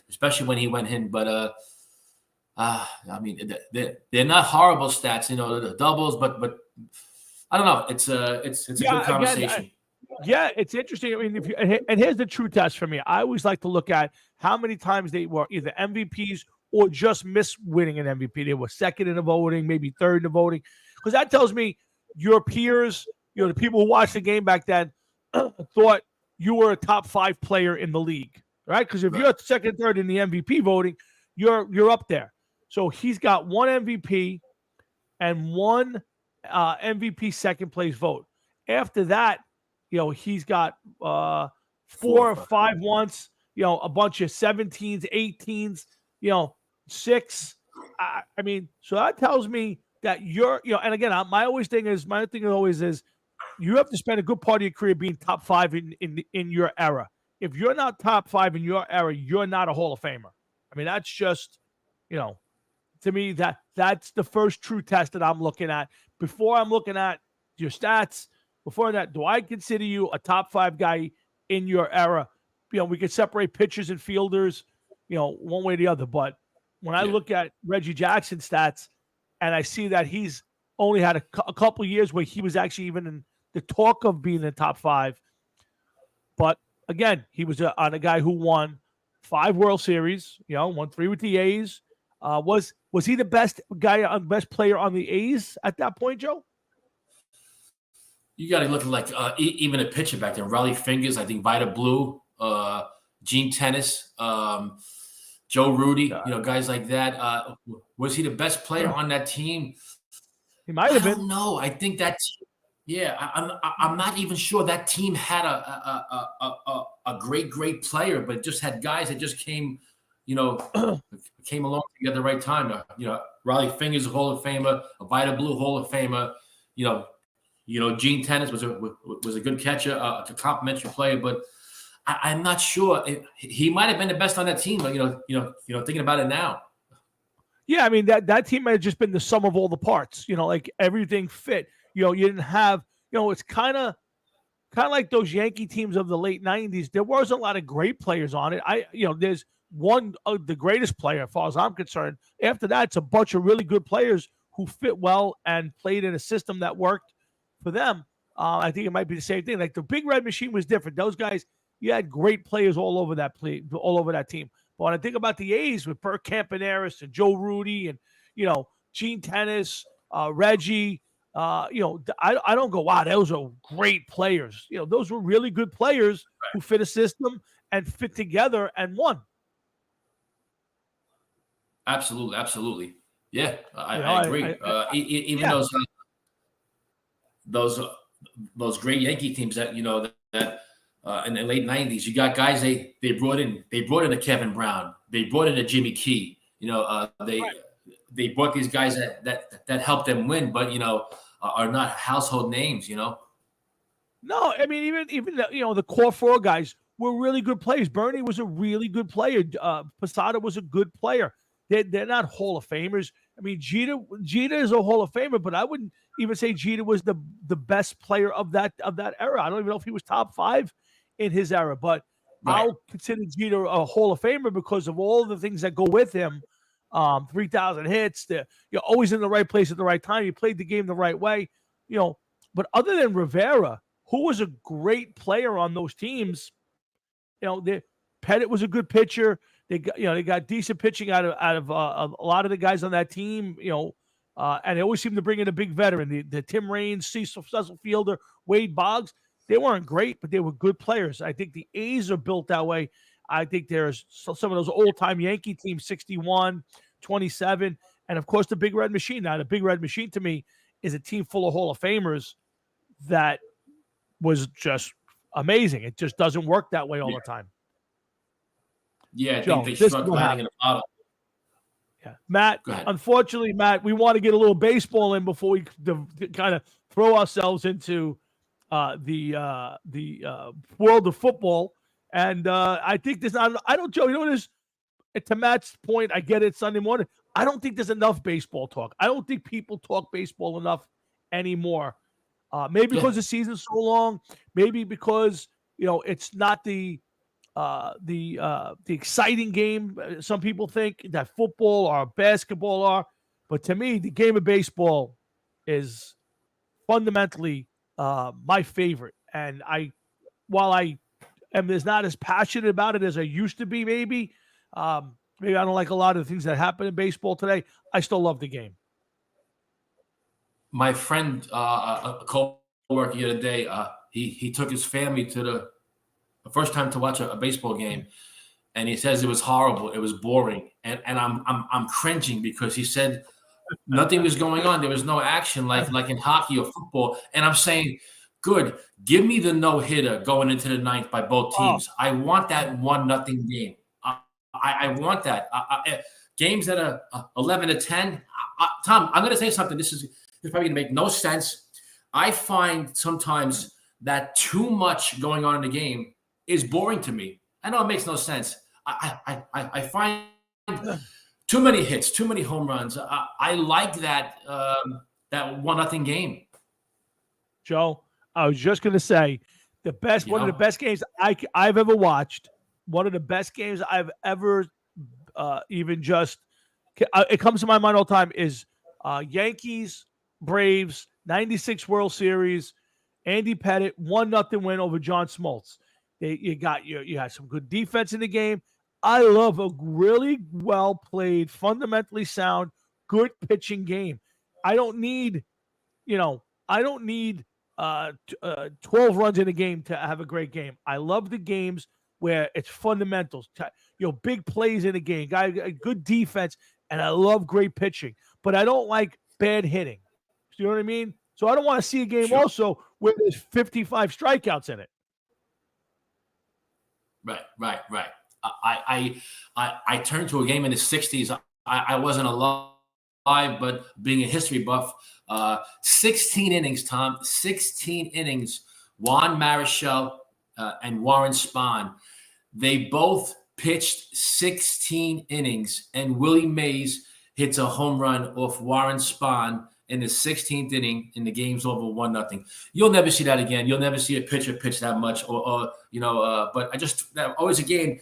Speaker 2: especially when he went in. But I mean, they're not horrible stats, the doubles. But I don't know. It's a good conversation.
Speaker 1: Yeah, it's interesting. I mean, and here's the true test for me. I always like to look at how many times they were either MVPs or just missed winning an MVP. They were second in the voting, maybe third in the voting, because that tells me your peers, the people who watched the game back then, thought you were a top 5 player in the league, right? Because if you're second, third in the MVP voting, you're up there. So he's got one MVP and one MVP second place vote. After that, he's got 4 or 5 once, a bunch of 17s, 18s, 6. I mean, so that tells me that you're, and again, my thing always is, you have to spend a good part of your career being top 5 in your era. If you're not top 5 in your era, you're not a Hall of Famer. I mean, that's just, to me, that's the first true test that I'm looking at. Before I'm looking at your stats, before that, do I consider you a top 5 guy in your era? We could separate pitchers and fielders, one way or the other. But when I look at Reggie Jackson's stats and I see that he's only had a couple of years where he was actually even in the talk of being in the top 5. But again, he was on a guy who won 5 World Series, won 3 with the A's. Was he the best player on the A's at that point, Joe?
Speaker 2: You got to look like even a pitcher back then. Raleigh Fingers, I think Vita Blue, Gene Tennis, Joe Rudy, guys like that. Was he the best player on that team?
Speaker 1: He might have been.
Speaker 2: I don't know. I think that. Yeah, I'm not even sure that team had a great player, but just had guys that just came along together at the right time. Raleigh Fingers, a Hall of Famer, a Vita Blue Hall of Famer. Gene Tennis was a good catcher, a complimentary player, but I'm not sure. He might have been the best on that team. But thinking about it now.
Speaker 1: Yeah, I mean that team might have just been the sum of all the parts. Like everything fit. You didn't have. It's kind of like those Yankee teams of the late '90s. There was a lot of great players on it. There's one of the greatest player, as far as I'm concerned. After that, it's a bunch of really good players who fit well and played in a system that worked for them. I think it might be the same thing. Like the Big Red Machine was different. Those guys, you had great players all over that team. But when I think about the A's with Bert Campaneris and Joe Rudy and Gene Tennis, Reggie, I don't go, wow, those are great players. Those were really good players who fit a system and fit together and won.
Speaker 2: Absolutely. Yeah, I agree. Even those great Yankee teams that in the late '90s, you got guys they brought in. They brought in a Kevin Brown. They brought in a Jimmy Key. They brought these guys that helped them win, but are not household names.
Speaker 1: No, I mean even the core 4 guys were really good players. Bernie was a really good player. Posada was a good player. They're not Hall of Famers. I mean, Jeter is a Hall of Famer, but I wouldn't even say Jeter was the best player of that era. I don't even know if he was top 5 in his era, but
Speaker 2: Right.
Speaker 1: I'll consider Jeter a Hall of Famer because of all the things that go with him. 3,000 hits. You're always in the right place at the right time. You played the game the right way, But other than Rivera, who was a great player on those teams, Pettit was a good pitcher. They got decent pitching out of a lot of the guys on that team. And they always seem to bring in a big veteran. The Tim Raines, Cecil Fielder, Wade Boggs. They weren't great, but they were good players. I think the A's are built that way. I think there's some of those old-time Yankee teams, 61, 27, and, of course, the Big Red Machine. Now, the Big Red Machine, to me, is a team full of Hall of Famers that was just amazing. It just doesn't work that way all the time.
Speaker 2: Yeah, I
Speaker 1: Joe,
Speaker 2: think they struck lightning in a bottle.
Speaker 1: Yeah, Matt. Unfortunately, Matt, we want to get a little baseball in before we kind of throw ourselves into the world of football. And I think there's not. I don't, Joe. You know what is? To Matt's point, I get it Sunday morning. I don't think there's enough baseball talk. I don't think people talk baseball enough anymore. Maybe because the season's so long. Maybe because it's not the exciting game some people think that football or basketball are. But to me, the game of baseball is fundamentally my favorite. And while I am not as passionate about it as I used to be, maybe I don't like a lot of the things that happen in baseball today, I still love the game.
Speaker 2: My friend, a co-worker the other day, he took his family to the first time to watch a baseball game, and he says it was horrible, it was boring, and I'm cringing because he said nothing was going on, there was no action like in hockey or football, and I'm saying, good, give me the no-hitter going into the ninth by both teams. I want that 1-0 game. I want that. Games that are 11-10. Tom, I'm going to say something. This is probably going to make no sense. I find sometimes that too much going on in the game is boring to me. I know it makes no sense. I find too many hits, too many home runs. I like that 1-0 game.
Speaker 1: Joe, I was just going to say one of the best games I've ever watched. One of the best games I've ever it comes to my mind all the time is Yankees, Braves, 96 World Series, Andy Pettit, 1-0 win over John Smoltz. You had some good defense in the game. I love a really well played, fundamentally sound, good pitching game. I don't need 12 runs in a game to have a great game. I love the games where it's fundamentals, big plays in a game, good defense, and I love great pitching. But I don't like bad hitting. You know what I mean? So I don't want to see a game also where there's 55 strikeouts in it.
Speaker 2: Right. I turned to a game in the 60s. I wasn't alive, but being a history buff, 16 innings, Tom, 16 innings. Juan Marichal and Warren Spahn, they both pitched 16 innings, and Willie Mays hits a home run off Warren Spahn in the 16th inning, and the game's over 1-0. You'll never see that again. You'll never see a pitcher pitch that much, but that always a game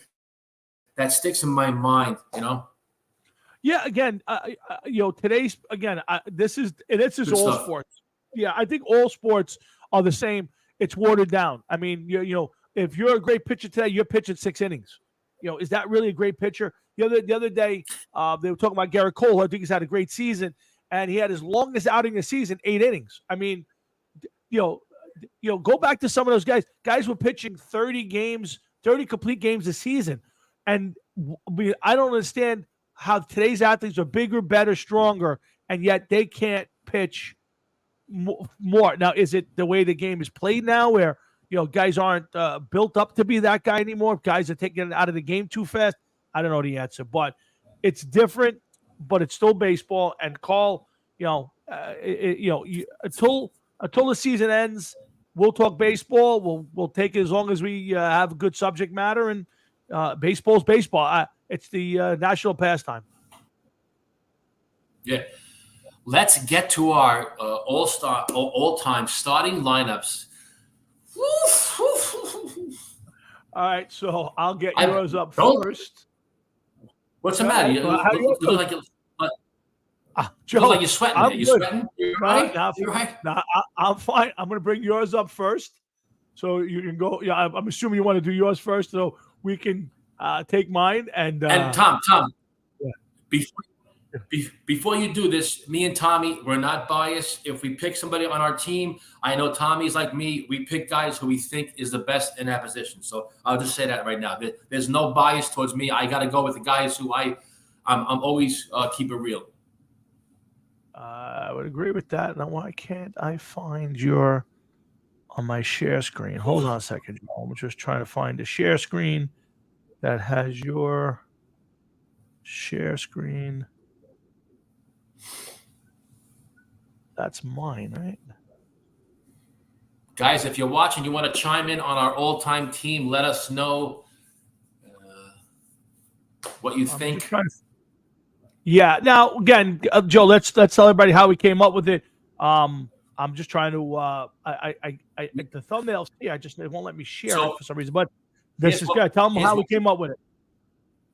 Speaker 2: that sticks in my mind,
Speaker 1: Yeah, again, today's this is all
Speaker 2: stuff.
Speaker 1: sports. Yeah, I think all sports are the same. It's watered down. I mean, if you're a great pitcher today, you're pitching 6 innings. Is that really a great pitcher? The other day, they were talking about Garrett Cole. I think he's had a great season, and he had his longest outing of the season, 8 innings. I mean, go back to some of those guys. Guys were pitching 30 complete games a season, and I don't understand how today's athletes are bigger, better, stronger, and yet they can't pitch more. Now, is it the way the game is played now, where guys aren't built up to be that guy anymore? Guys are taking it out of the game too fast. I don't know the answer, but it's different. But it's still baseball. And until the season ends, we'll talk baseball. We'll take it as long as we have a good subject matter, and baseball's baseball. It's the national pastime.
Speaker 2: Yeah. Let's get to our all-time starting lineups.
Speaker 1: All right, so I'll get yours up first.
Speaker 2: What's the matter? You look like
Speaker 1: Joe,
Speaker 2: look like you're sweating.
Speaker 1: I'm
Speaker 2: You're
Speaker 1: good.
Speaker 2: sweating? You're right? You're right?
Speaker 1: No, I'm fine. I'm going to bring yours up first, so you can go. Yeah, I'm assuming you want to do yours first, so we can take mine. And
Speaker 2: Tom,
Speaker 1: yeah.
Speaker 2: before you do this, me and Tommy, we're not biased. If we pick somebody on our team, I know Tommy's like me. We pick guys who we think is the best in that position. So I'll just say that right now. There's no bias towards me. I got to go with the guys who I'm always keep it real.
Speaker 1: I would agree with that. Now, why can't I find your on my share screen? Hold on a second. I'm just trying to find a share screen that has your share screen. That's mine, right?
Speaker 2: Guys, if you're watching, you want to chime in on our all-time team, let us know what you think.
Speaker 1: Yeah. Now, again, Joe, let's tell everybody how we came up with it. I'm just trying to. The thumbnails here, it won't let me share it for some reason. But this is good. Tell them how we came up with it.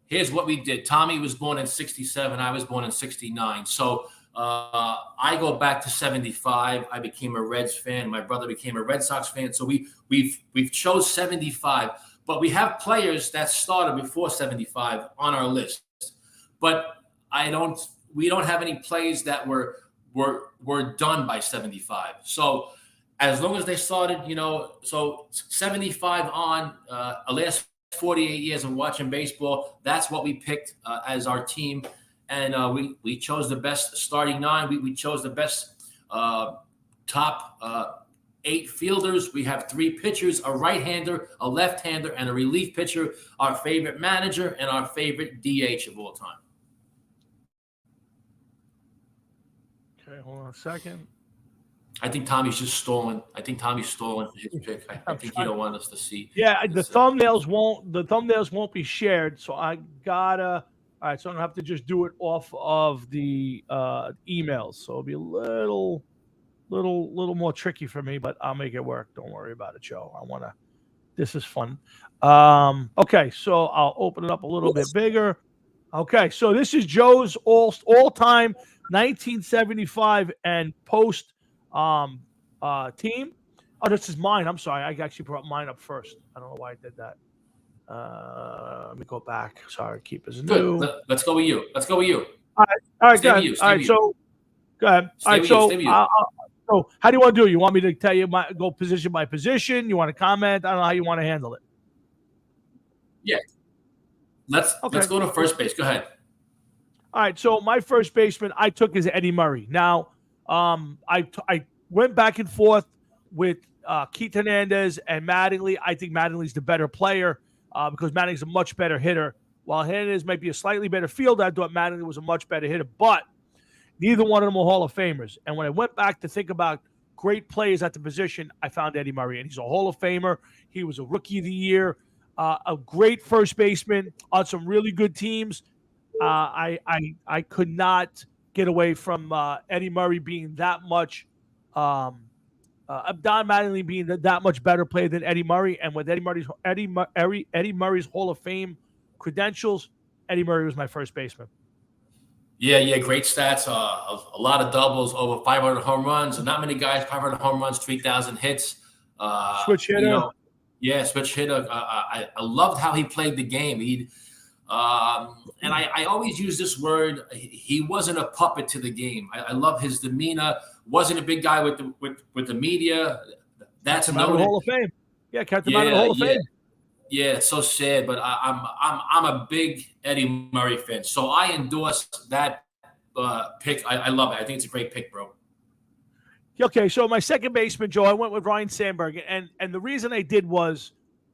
Speaker 2: Here's what we did. Tommy was born in '67. I was born in '69. So I go back to '75. I became a Reds fan. My brother became a Red Sox fan. So we've chose '75, but we have players that started before '75 on our list. But we don't have any plays that were done by '75. So as long as they started, so '75 on, last 48 years of watching baseball, that's what we picked as our team. And we chose the best starting nine. We chose the best top 8 fielders. We have 3 pitchers, a right-hander, a left-hander, and a relief pitcher, our favorite manager, and our favorite DH of all time.
Speaker 1: Okay, hold on a second.
Speaker 2: I think Tommy's just stalling. I think Tommy's stalling for his pick. I think he don't want us to see.
Speaker 1: Yeah, the thumbnails won't be shared, so I gotta. All right, so I'm gonna have to just do it off of the emails. So it'll be a little more tricky for me, but I'll make it work. Don't worry about it, Joe. This is fun. Okay, so I'll open it up a little bit bigger. Okay, so this is Joe's all-time 1975 and post team. Oh, this is mine. I'm sorry. I actually brought mine up first. I don't know why I did that. Let me go back. Sorry, keep as new.
Speaker 2: Good. Let's go with you. All
Speaker 1: right, go ahead. All right, so go ahead. All right, so so how do you want to do it? You want me to tell you go position by position? You want to comment? I don't know how you want to handle it.
Speaker 2: Yeah. Let's go to first base. Go ahead.
Speaker 1: All right, so my first baseman I took is Eddie Murray. Now, I went back and forth with Keith Hernandez and Mattingly. I think Mattingly's the better player because Mattingly's a much better hitter. While Hernandez might be a slightly better fielder, I thought Mattingly was a much better hitter. But neither one of them are Hall of Famers. And when I went back to think about great players at the position, I found Eddie Murray, and he's a Hall of Famer. He was a Rookie of the Year, a great first baseman on some really good teams. I could not get away from Eddie Murray being that much, Don Mattingly being that much better player than Eddie Murray, and with Eddie Murray's Hall of Fame credentials, Eddie Murray was my first baseman.
Speaker 2: Yeah, great stats. A lot of doubles, over 500 home runs. Not many guys 500 home runs, 3,000 hits.
Speaker 1: Switch hitter.
Speaker 2: Switch hitter. I loved how he played the game. And I always use this word. He wasn't a puppet to the game. I love his demeanor. Wasn't a big guy with the media. That's
Speaker 1: kept him out of the Hall of Fame. Yeah, kept him out of the Hall of Fame.
Speaker 2: Yeah, it's so sad, but I'm a big Eddie Murray fan, so I endorse that pick. I love it. I think it's a great pick, bro.
Speaker 1: Okay, so my second baseman, Joe, I went with Ryne Sandberg, and the reason I did was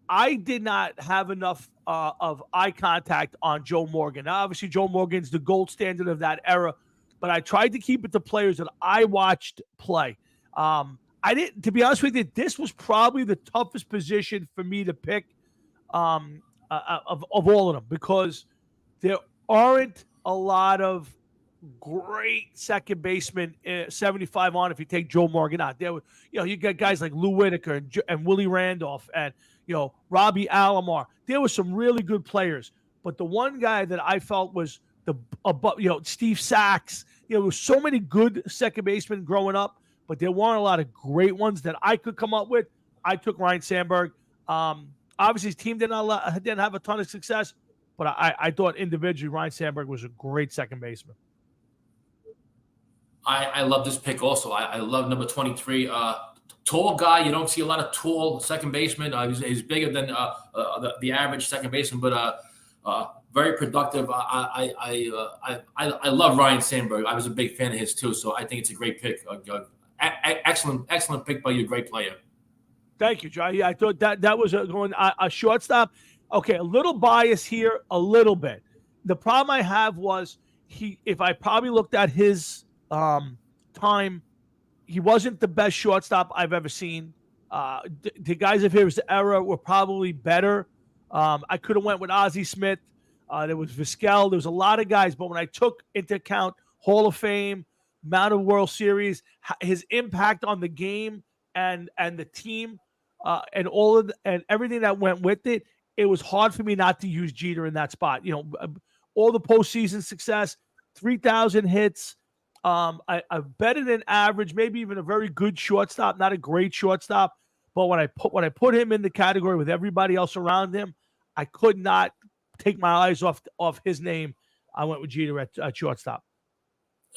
Speaker 1: I did not have enough of eye contact on Joe Morgan. Now, obviously, Joe Morgan's the gold standard of that era, but I tried to keep it to players that I watched play. I didn't, to be honest with you, this was probably the toughest position for me to pick of all of them because there aren't a lot of great second baseman 75 on if you take Joe Morgan out. There were, you got guys like Lou Whitaker and Willie Randolph and, Robbie Alomar. There were some really good players. But the one guy that I felt was Steve Sachs. There were so many good second basemen growing up, but there weren't a lot of great ones that I could come up with. I took Ryan Sandberg. Obviously, his team didn't have a ton of success, but I thought individually Ryan Sandberg was a great second baseman.
Speaker 2: I love this pick also. I love number 23. Tall guy. You don't see a lot of tall second basemen. He's bigger than the average second baseman, but very productive. I love Ryan Sandberg. I was a big fan of his too, so I think it's a great pick. Excellent pick by you. Great player.
Speaker 1: Thank you, John. Yeah, I thought that was a shortstop. Okay, a little bias here, a little bit. The problem I have was if I probably looked at his time, he wasn't the best shortstop I've ever seen. The guys of his era were probably better. I could have went with Ozzie Smith. There was Vizquel. There was a lot of guys, but when I took into account Hall of Fame, amount of World Series, his impact on the game and the team, and everything that went with it, it was hard for me not to use Jeter in that spot. All the postseason success, 3,000 hits, a better than average, maybe even a very good shortstop, not a great shortstop. But when I put him in the category with everybody else around him, I could not take my eyes off his name. I went with Jeter at shortstop.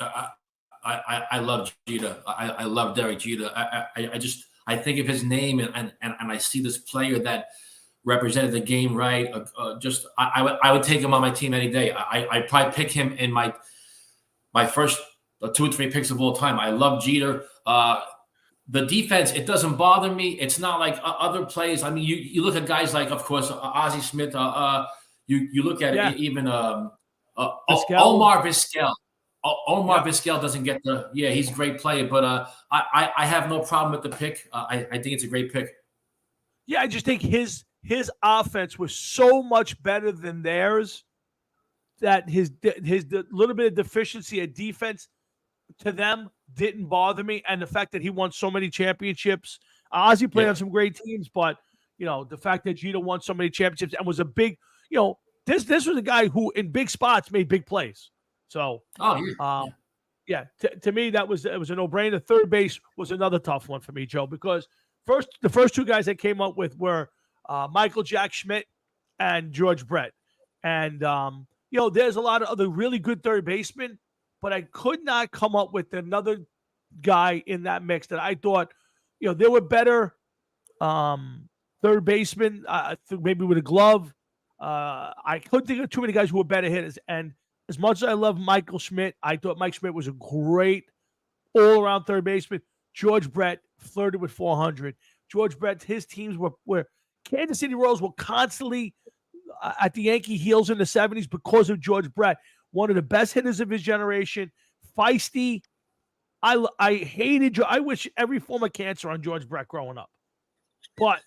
Speaker 2: I love Jeter. I love Derek Jeter. I think of his name and I see this player that represented the game right. I would take him on my team any day. I probably pick him in my first 2 or 3 picks of all time. I love Jeter. The defense, it doesn't bother me. It's not like other plays. I mean, you look at guys like, of course, Ozzie Smith. You look at even Omar Vizquel. Vizquel doesn't get he's a great player, but I have no problem with the pick. I think it's a great pick.
Speaker 1: Yeah, I just think his offense was so much better than theirs that his little bit of deficiency at defense to them didn't bother me, and the fact that he won so many championships. Ozzie played on some great teams, but the fact that Jeter won so many championships and was a big, this was a guy who in big spots made big plays. So, to me it was a no-brainer. Third base was another tough one for me, Joe, because the first 2 guys I came up with were Michael Jack Schmidt and George Brett, and there's a lot of other really good third basemen, but I could not come up with another guy in that mix that I thought, there were better third basemen, maybe with a glove. I couldn't think of too many guys who were better hitters. And as much as I love Michael Schmidt, I thought Mike Schmidt was a great all-around third baseman. George Brett flirted with 400. George Brett, his teams were Kansas City Royals were constantly at the Yankee heels in the 70s because of George Brett. One of the best hitters of his generation, feisty. I hated. I wish every form of cancer on George Brett growing up. But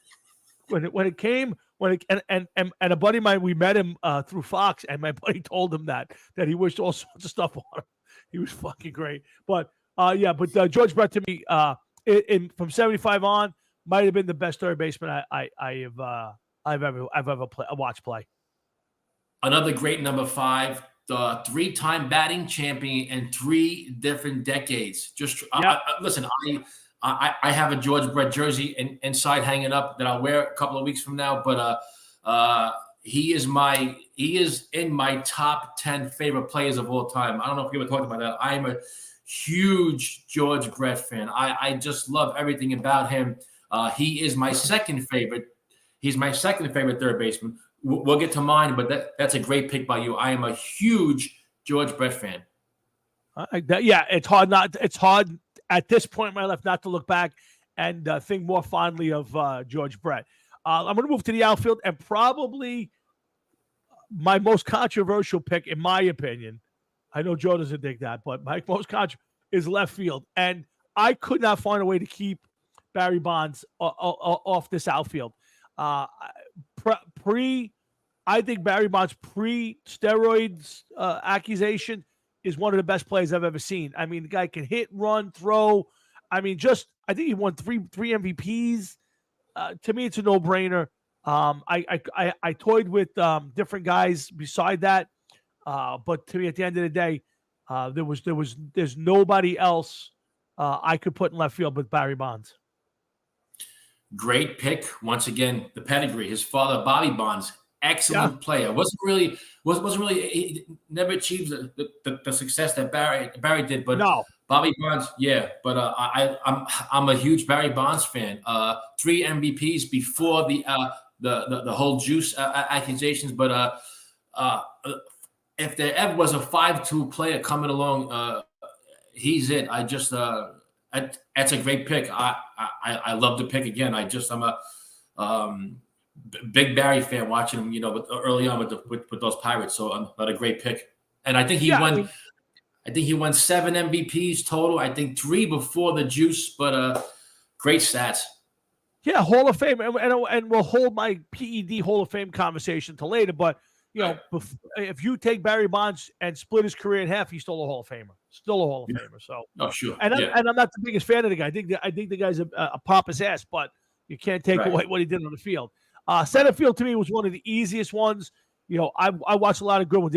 Speaker 1: when it came, and a buddy of mine, we met him through Fox, and my buddy told him that he wished all sorts of stuff on him. He was fucking great. But George Brett to me, from 75 on, might have been the best third baseman I've ever watched play.
Speaker 2: Another great number 5. The 3-time batting champion in 3 different decades. Listen, I have a George Brett jersey inside hanging up that I'll wear a couple of weeks from now, but he is in my top 10 favorite players of all time. I don't know if we ever talked about that. I am a huge George Brett fan. I just love everything about him. He is my second favorite. He's my second favorite third baseman. We'll get to mine, but that's a great pick by you. I am a huge George Brett fan.
Speaker 1: It's hard It's hard at this point in my life not to look back and think more fondly of George Brett. I'm going to move to the outfield, and probably my most controversial pick, in my opinion. I know Joe doesn't think that, but my most controversial is left field, and I could not find a way to keep Barry Bonds off this outfield. Uh, I think Barry Bonds pre-steroids accusation is one of the best plays I've ever seen. I mean, the guy can hit, run, throw. I mean, I think he won three MVPs. To me, it's a no-brainer. I toyed with different guys beside that, but to me, at the end of the day, there's nobody else I could put in left field but Barry Bonds.
Speaker 2: Great pick. Once again, the pedigree. His father, Bobby Bonds, excellent player. Wasn't really. He never achieved the success that Barry did. But
Speaker 1: no.
Speaker 2: Bobby Bonds, yeah. But I'm a huge Barry Bonds fan. 3 MVPs before the whole juice accusations. But if there ever was a 5-2 player coming along, he's it. That's a great pick. I love the pick again. I'm a big Barry fan watching him, early on with those Pirates. So not a great pick. And I think he won. I think he won 7 MVPs total. I think 3 before the juice, but great stats.
Speaker 1: Yeah, Hall of Fame, and we'll hold my PED Hall of Fame conversation till later. But if you take Barry Bonds and split his career in half, he's still a Hall of Famer. Still a Hall of Famer. So,
Speaker 2: sure.
Speaker 1: And I'm not the biggest fan of the guy. I think the guy's a pompous ass, but you can't take away what he did on the field. Center field to me was one of the easiest ones. I watched a lot of good ones.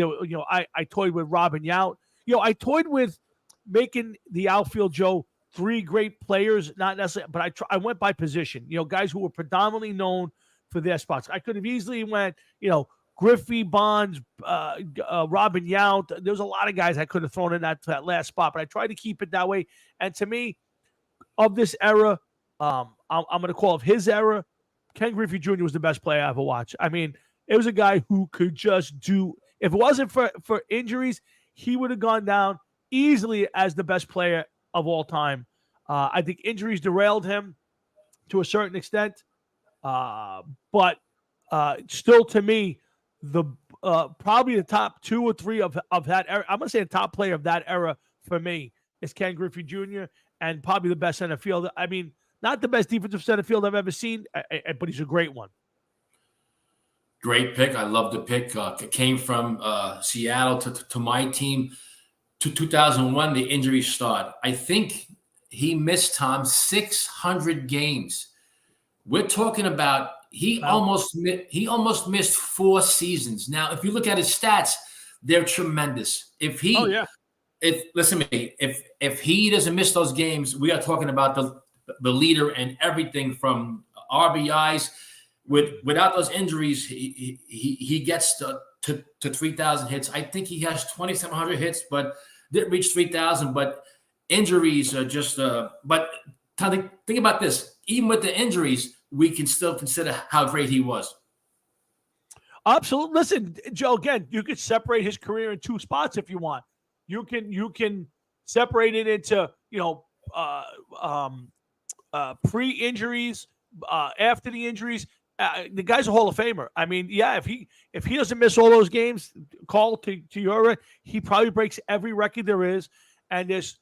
Speaker 1: I toyed with Robin Yount. I toyed with making the outfield, Joe, 3 great players, not necessarily, but I went by position. Guys who were predominantly known for their spots. I could have easily went, Griffey, Bonds, Robin Yount. There's a lot of guys I could have thrown in that last spot, but I tried to keep it that way. And to me, of this era, I'm going to call it his era, Ken Griffey Jr. was the best player I ever watched. I mean, it was a guy who could just do, if it wasn't for injuries, he would have gone down easily as the best player of all time. I think injuries derailed him to a certain extent, but still, to me, the probably the top 2 or 3 of that era. I'm gonna say the top player of that era for me is Ken Griffey Jr. and probably the best center fielder. I mean, not the best defensive center field I've ever seen, but he's a great one.
Speaker 2: Great pick. I love the pick. Came from Seattle to my team. To 2001, the injury started. I think he missed, Tom, 600 games. We're talking about he almost missed 4 seasons. Now, if you look at his stats, they're tremendous. If he doesn't miss those games, we are talking about the leader and everything from RBIs. Without those injuries, he gets to 3,000 hits. I think he has 2,700 hits, but didn't reach 3,000. But injuries are just. But think about this: even with the injuries, we can still consider how great he was.
Speaker 1: Absolutely. Listen, Joe. Again, you could separate his career in 2 spots if you want. You can separate it into pre-injuries, after the injuries. The guy's a Hall of Famer. I mean, yeah, if he doesn't miss all those games, call to your, he probably breaks every record there is. And there's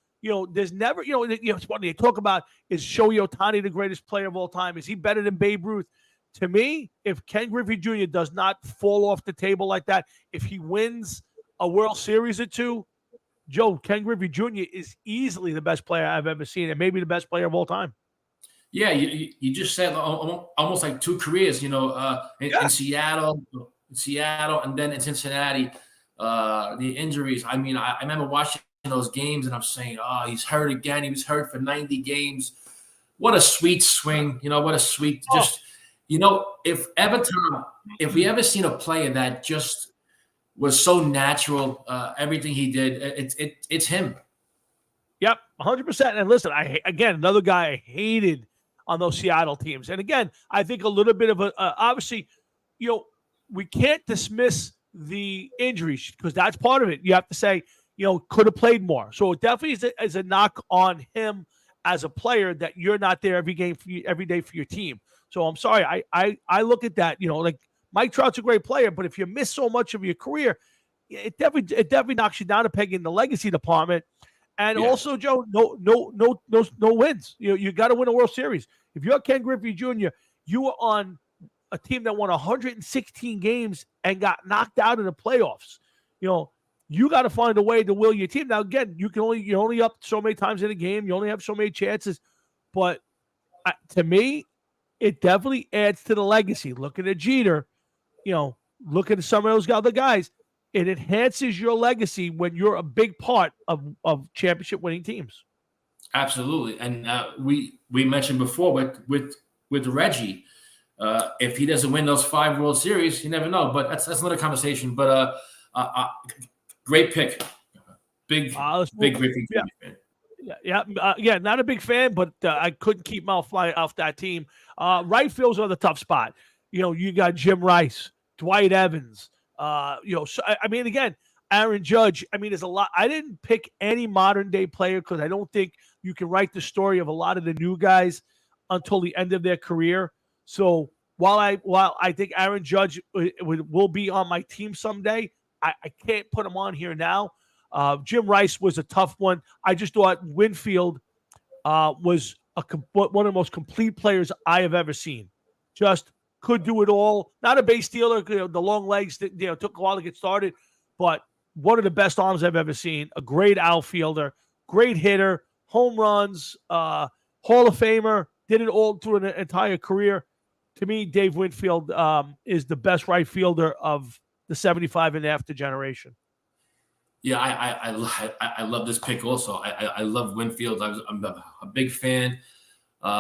Speaker 1: never, it's funny, they talk about, is Shohei Ohtani the greatest player of all time? Is he better than Babe Ruth? To me, if Ken Griffey Jr. does not fall off the table like that, if he wins a World Series or 2, Joe, Ken Griffey Jr. is easily the best player I've ever seen, and maybe the best player of all time.
Speaker 2: Yeah, you just said almost like 2 careers, in Seattle, and then in Cincinnati. The injuries. I mean, I remember watching those games, and I'm saying, "Oh, he's hurt again. He was hurt for 90 games. What a sweet swing, what a sweet just." If we ever seen a player that just was so natural, everything he did, it's him.
Speaker 1: Yep, 100%. And listen, another guy I hated on those Seattle teams. And again, I think a little bit of obviously, we can't dismiss the injuries because that's part of it. You have to say, could have played more. So it definitely is a knock on him as a player that you're not there every day for your team. So I'm sorry. I look at that, like Mike Trout's a great player, but if you miss so much of your career, it definitely knocks you down a peg in the legacy department. And
Speaker 2: Yes.
Speaker 1: also, Joe, no wins. You got to win a World Series. If you're Ken Griffey Jr., you were on a team that won 116 games and got knocked out in the playoffs. You got to find a way to will your team. Now, again, you're only up so many times in a game. You only have so many chances. But to me, it definitely adds to the legacy. Looking at Jeter, look at some of those other guys. It enhances your legacy when you're a big part of championship winning teams.
Speaker 2: Absolutely, and we mentioned before with Reggie, if he doesn't win those 5 World Series, you never know. But that's another conversation. But great pick, big Griffey
Speaker 1: yeah.
Speaker 2: fan.
Speaker 1: Yeah, not a big fan, but I couldn't keep my fly off that team. Right field's on the tough spot. You got Jim Rice, Dwight Evans. So, I mean, again, Aaron Judge. I mean, there's a lot. I didn't pick any modern day player because I don't think you can write the story of a lot of the new guys until the end of their career. So while I think Aaron Judge will be on my team someday, I can't put him on here now. Jim Rice was a tough one. I just thought Winfield was one of the most complete players I have ever seen. Just could do it all. Not a base stealer. The long legs that took a while to get started, but one of the best arms I've ever seen. A great outfielder, great hitter, home runs, Hall of Famer. Did it all through an entire career. To me, Dave Winfield is the best right fielder of the 75 and after generation.
Speaker 2: Yeah, I love this pick also. I love Winfield. I'm a big fan. When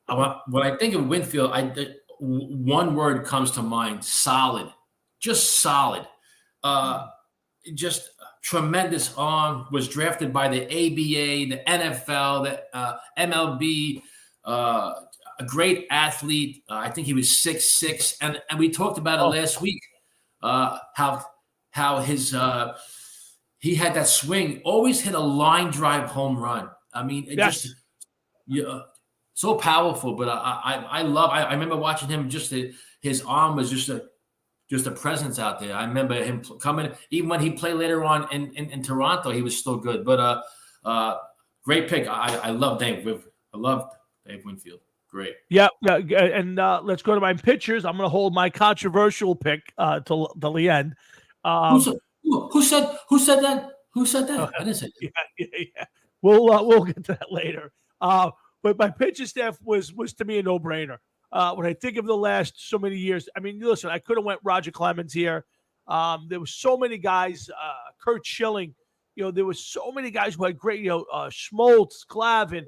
Speaker 2: I think of Winfield, one word comes to mind: solid. Just solid. Just tremendous arm. Was drafted by the ABA, the NFL, the MLB. A great athlete. I think he was 6'6", and we talked about it last week. How his he had that swing, always hit a line drive home run. I mean, just so powerful. But I remember watching him. Just his arm was just a presence out there. I remember him coming, even when he played later on in Toronto, he was still good. But great pick. I love Dave. I love Dave Winfield. Great.
Speaker 1: Yeah, and let's go to my pitchers. I'm going to hold my controversial pick till the end.
Speaker 2: Who said that? Who said that? I didn't say that.
Speaker 1: Yeah. We'll get to that later. But my pitching staff was to me a no-brainer. When I think of the last so many years, I mean, listen, I could have went Roger Clemens here. There were so many guys. Kurt Schilling. There were so many guys who had great. Schmaltz, Glavine,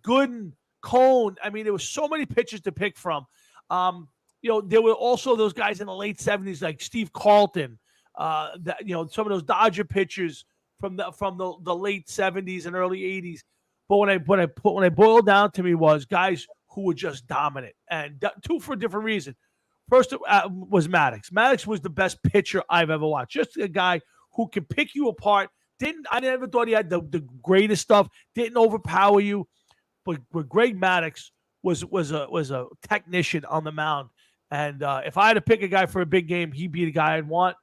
Speaker 1: Gooden, Cone. I mean, there were so many pitchers to pick from. There were also those guys in the late 70s like Steve Carlton. Some of those Dodger pitchers from the late 70s and early 80s. But when I boiled down to me was guys who were just dominant, and two for a different reason. First was Maddox. Maddox was the best pitcher I've ever watched. Just a guy who can pick you apart. I never thought he had the greatest stuff. Didn't overpower you, but Greg Maddox was a technician on the mound. And if I had to pick a guy for a big game, he'd be the guy I'd want.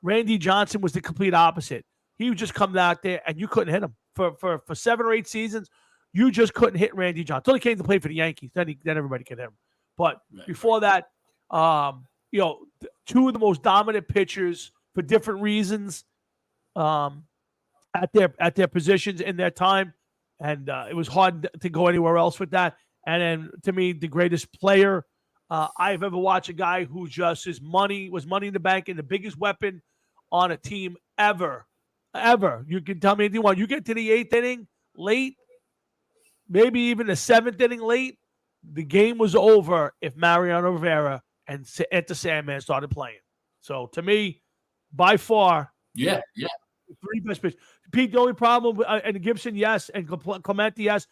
Speaker 1: Randy Johnson was the complete opposite. He would just come out there and you couldn't hit him for 7 or 8 seasons. You just couldn't hit Randy Johnson until he came to play for the Yankees. Then everybody could hit him. But before that, two of the most dominant pitchers for different reasons at their positions in their time, and it was hard to go anywhere else with that. And then to me, the greatest player I've ever watched, a guy who just was money in the bank and the biggest weapon on a team ever. You can tell me if you want. You get to the 8th inning late, maybe even the 7th inning late, the game was over if Mariano Rivera and Enter Sandman started playing. So to me, by far,
Speaker 2: the
Speaker 1: 3 best pitchers. Pete, the only problem, and Gibson, yes, and Clemente, yes.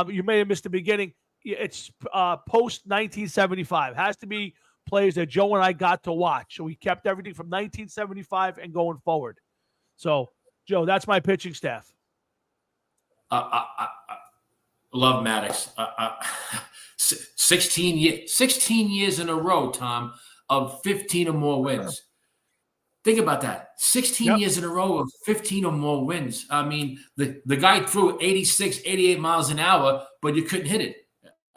Speaker 1: You may have missed the beginning. It's post 1975. Has to be players that Joe and I got to watch. So we kept everything from 1975 and going forward. So, Joe, that's my pitching staff.
Speaker 2: I love Maddox. 16 years in a row, Tom, of 15 or more wins. Think about that. 16
Speaker 1: Yep.
Speaker 2: years in a row of 15 or more wins. I mean, the guy threw 86, 88 miles an hour, but you couldn't hit it.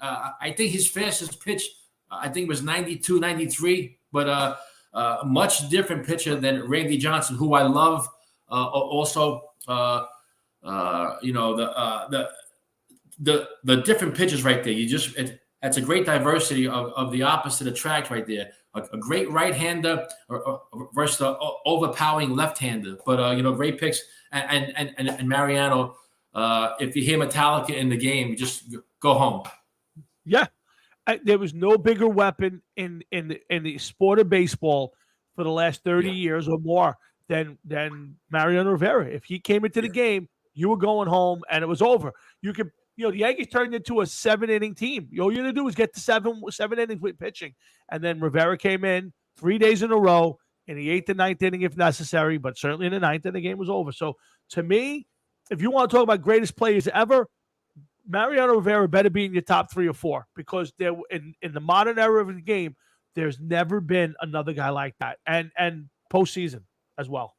Speaker 2: I think his fastest pitch, I think it was 92, 93, but much different pitcher than Randy Johnson, who I love. Also, the different pitches right there. That's a great diversity of the opposite attract right there. A great right-hander versus the overpowering left-hander. But great picks. And Mariano, if you hear Metallica in the game, just go home.
Speaker 1: Yeah, there was no bigger weapon in the sport of baseball for the last 30 years or more than Mariano Rivera. If he came into the game, you were going home, and it was over. You could. The Yankees turned into a 7-inning team. All you had to do was get to seven innings with pitching. And then Rivera came in 3 days in a row in the 8th and 9th inning if necessary, but certainly in the 9th, and the game was over. So to me, if you want to talk about greatest players ever, Mariano Rivera better be in your top 3 or 4, because there in the modern era of the game, there's never been another guy like that. And postseason as well.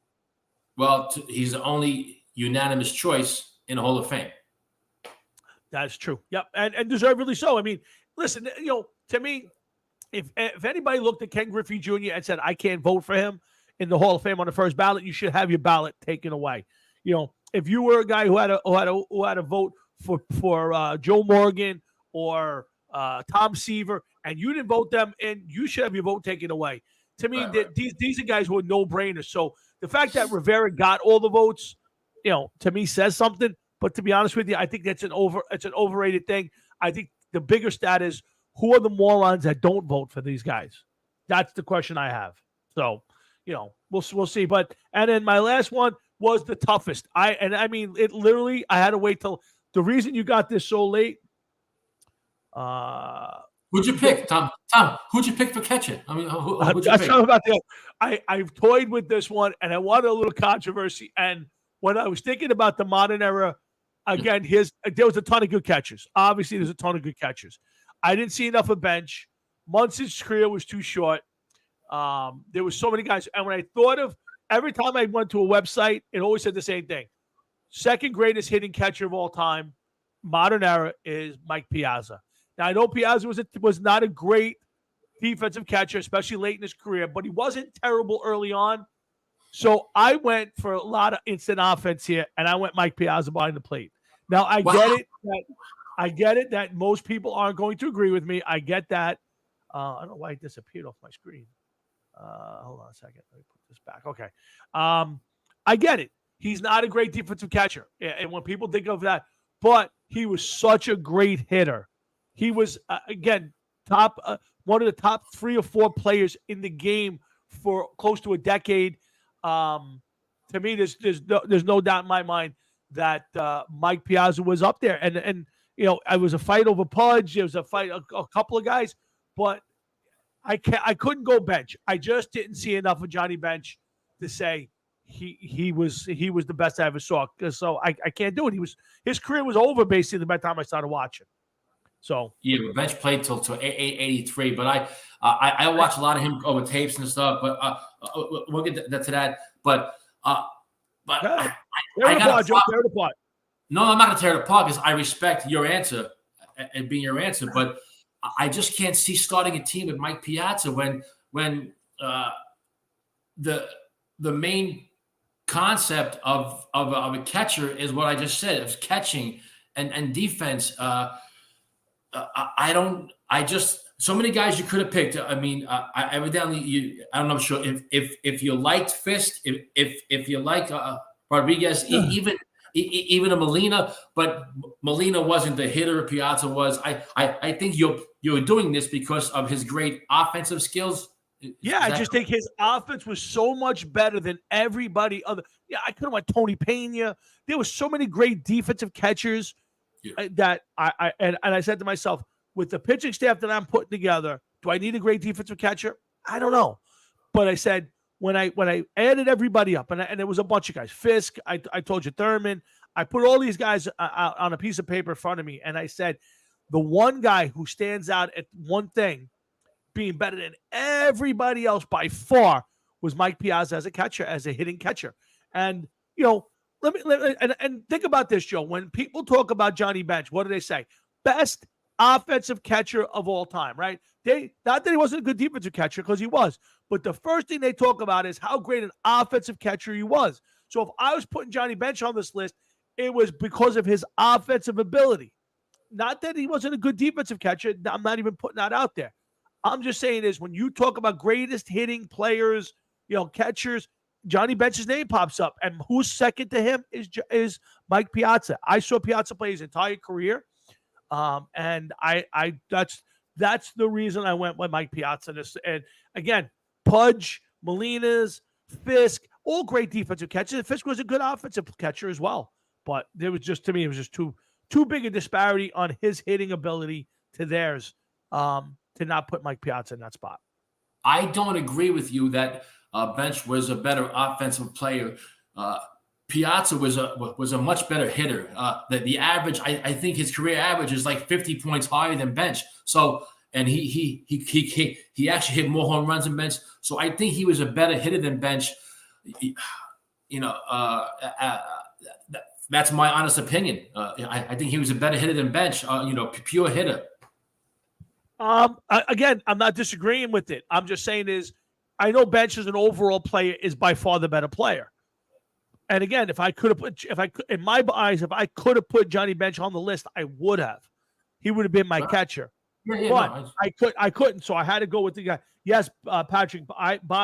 Speaker 2: Well, he's the only unanimous choice in the Hall of Fame.
Speaker 1: That's true. Yep, and deservedly so. I mean, listen, to me, if anybody looked at Ken Griffey Jr. and said, I can't vote for him in the Hall of Fame on the first ballot, you should have your ballot taken away. If you were a guy who had a vote for Joe Morgan or Tom Seaver, and you didn't vote them in, you should have your vote taken away. To me, right. These are guys who are no-brainers. So the fact that Rivera got all the votes, to me says something. But to be honest with you, I think it's an overrated thing. I think the bigger stat is, who are the morons that don't vote for these guys? That's the question I have. So, we'll see. But and then my last one was the toughest. I had to wait till the reason you got this so late.
Speaker 2: Who'd you pick, Tom? Tom, who'd you pick for catcher? I mean, who'd you pick?
Speaker 1: About that. I've toyed with this one, and I wanted a little controversy. And when I was thinking about the modern era, again, there was a ton of good catchers. Obviously, there's a ton of good catchers. I didn't see enough of bench. Munson's career was too short. There was so many guys. And when I thought of, every time I went to a website, it always said the same thing. Second greatest hitting catcher of all time, modern era, is Mike Piazza. Now, I know Piazza was not a great defensive catcher, especially late in his career, but he wasn't terrible early on. So I went for a lot of instant offense here, and I went Mike Piazza behind the plate. Now, I get it that most people aren't going to agree with me. I get that. I don't know why it disappeared off my screen. Hold on a second. Let me put this back. Okay. I get it. He's not a great defensive catcher. And when people think of that, but he was such a great hitter. He was, again, one of the top 3 or 4 players in the game for close to a decade. To me, there's no doubt in my mind that Mike Piazza was up there. And I was a fight over Pudge. There was a fight, a couple of guys, but I couldn't go bench. I just didn't see enough of Johnny Bench to say he was the best I ever saw. So I can't do it. His career was over basically by the time I started watching. So
Speaker 2: yeah, Bench played till 83, but I watched a lot of him over tapes and stuff. But we'll get to that. But I got to tear it apart. No, I'm not going to tear it apart because I respect your answer and being your answer. But I just can't see starting a team with Mike Piazza when the main concept of a catcher is what I just said. It's catching and defense. So many guys you could have picked. I mean, evidently I'm not sure if you liked Fisk, if you like Rodriguez, even a Molina, but Molina wasn't the hitter Piazza was. I think you're doing this because of his great offensive skills.
Speaker 1: Yeah, I just think his offense was so much better than everybody other. Yeah, I could have went Tony Pena. There were so many great defensive catchers that I said to myself, with the pitching staff that I'm putting together, do I need a great defensive catcher? I don't know. But I said, when I added everybody up, and there was a bunch of guys, Fisk, I told you Thurman, I put all these guys on a piece of paper in front of me, and I said, the one guy who stands out at one thing, being better than everybody else by far, was Mike Piazza as a catcher, as a hitting catcher. And, you know, let me and think about this, Joe. When people talk about Johnny Bench, what do they say? Best offensive catcher of all time, right? They not that he wasn't a good defensive catcher, because he was, but the first thing they talk about is how great an offensive catcher he was. So if I was putting Johnny Bench on this list, it was because of his offensive ability. Not that he wasn't a good defensive catcher. I'm not even putting that out there. I'm just saying is when you talk about greatest hitting players, you know, catchers, Johnny Bench's name pops up, and who's second to him is Mike Piazza. I saw Piazza play his entire career, and I that's the reason I went with Mike Piazza. And again, Pudge, Molinas, Fisk, all great defensive catchers. Fisk was a good offensive catcher as well, but there was just, to me, it was just too big a disparity on his hitting ability to theirs, to not put Mike Piazza in that spot.
Speaker 2: I don't agree with you that Bench was a better offensive player. Piazza was a much better hitter. The average, I think his career average is like 50 points higher than Bench. So, and he actually hit more home runs than Bench. So I think he was a better hitter than Bench. You know, that's my honest opinion. I think he was a better hitter than Bench. You know, pure hitter.
Speaker 1: Again, I'm not disagreeing with it. I'm just saying is, I know Bench as an overall player is by far the better player. And again, if I could have put, in my eyes, if I could have put Johnny Bench on the list, I would have. He would have been my catcher. But I couldn't, so I had to go with the guy. Yes, Patrick,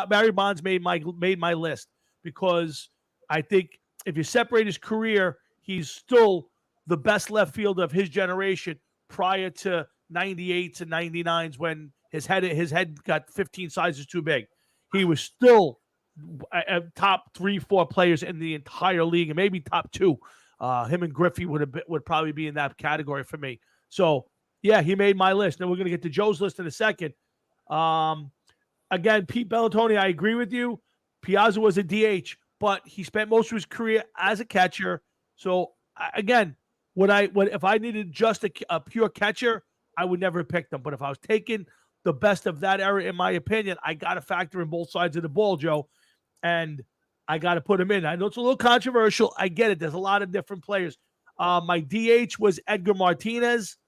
Speaker 1: Barry Bonds made my list, because I think if you separate his career, he's still the best left fielder of his generation prior to 98s and 99s, when his head got 15 sizes too big. He was still a top 3-4 players in the entire league, and maybe top 2. Him and Griffey would probably be in that category for me. So yeah, he made my list. Now we're going to get to Joe's list in a second. Again, Pete Bellatoni, I agree with you. Piazza was a DH, but he spent most of his career as a catcher. So again, if I needed just a pure catcher, I would never have picked him. But if I was taking the best of that era, in my opinion, I got to factor in both sides of the ball, Joe, and I got to put him in. I know it's a little controversial. I get it. There's a lot of different players. My DH was Edgar Martinez.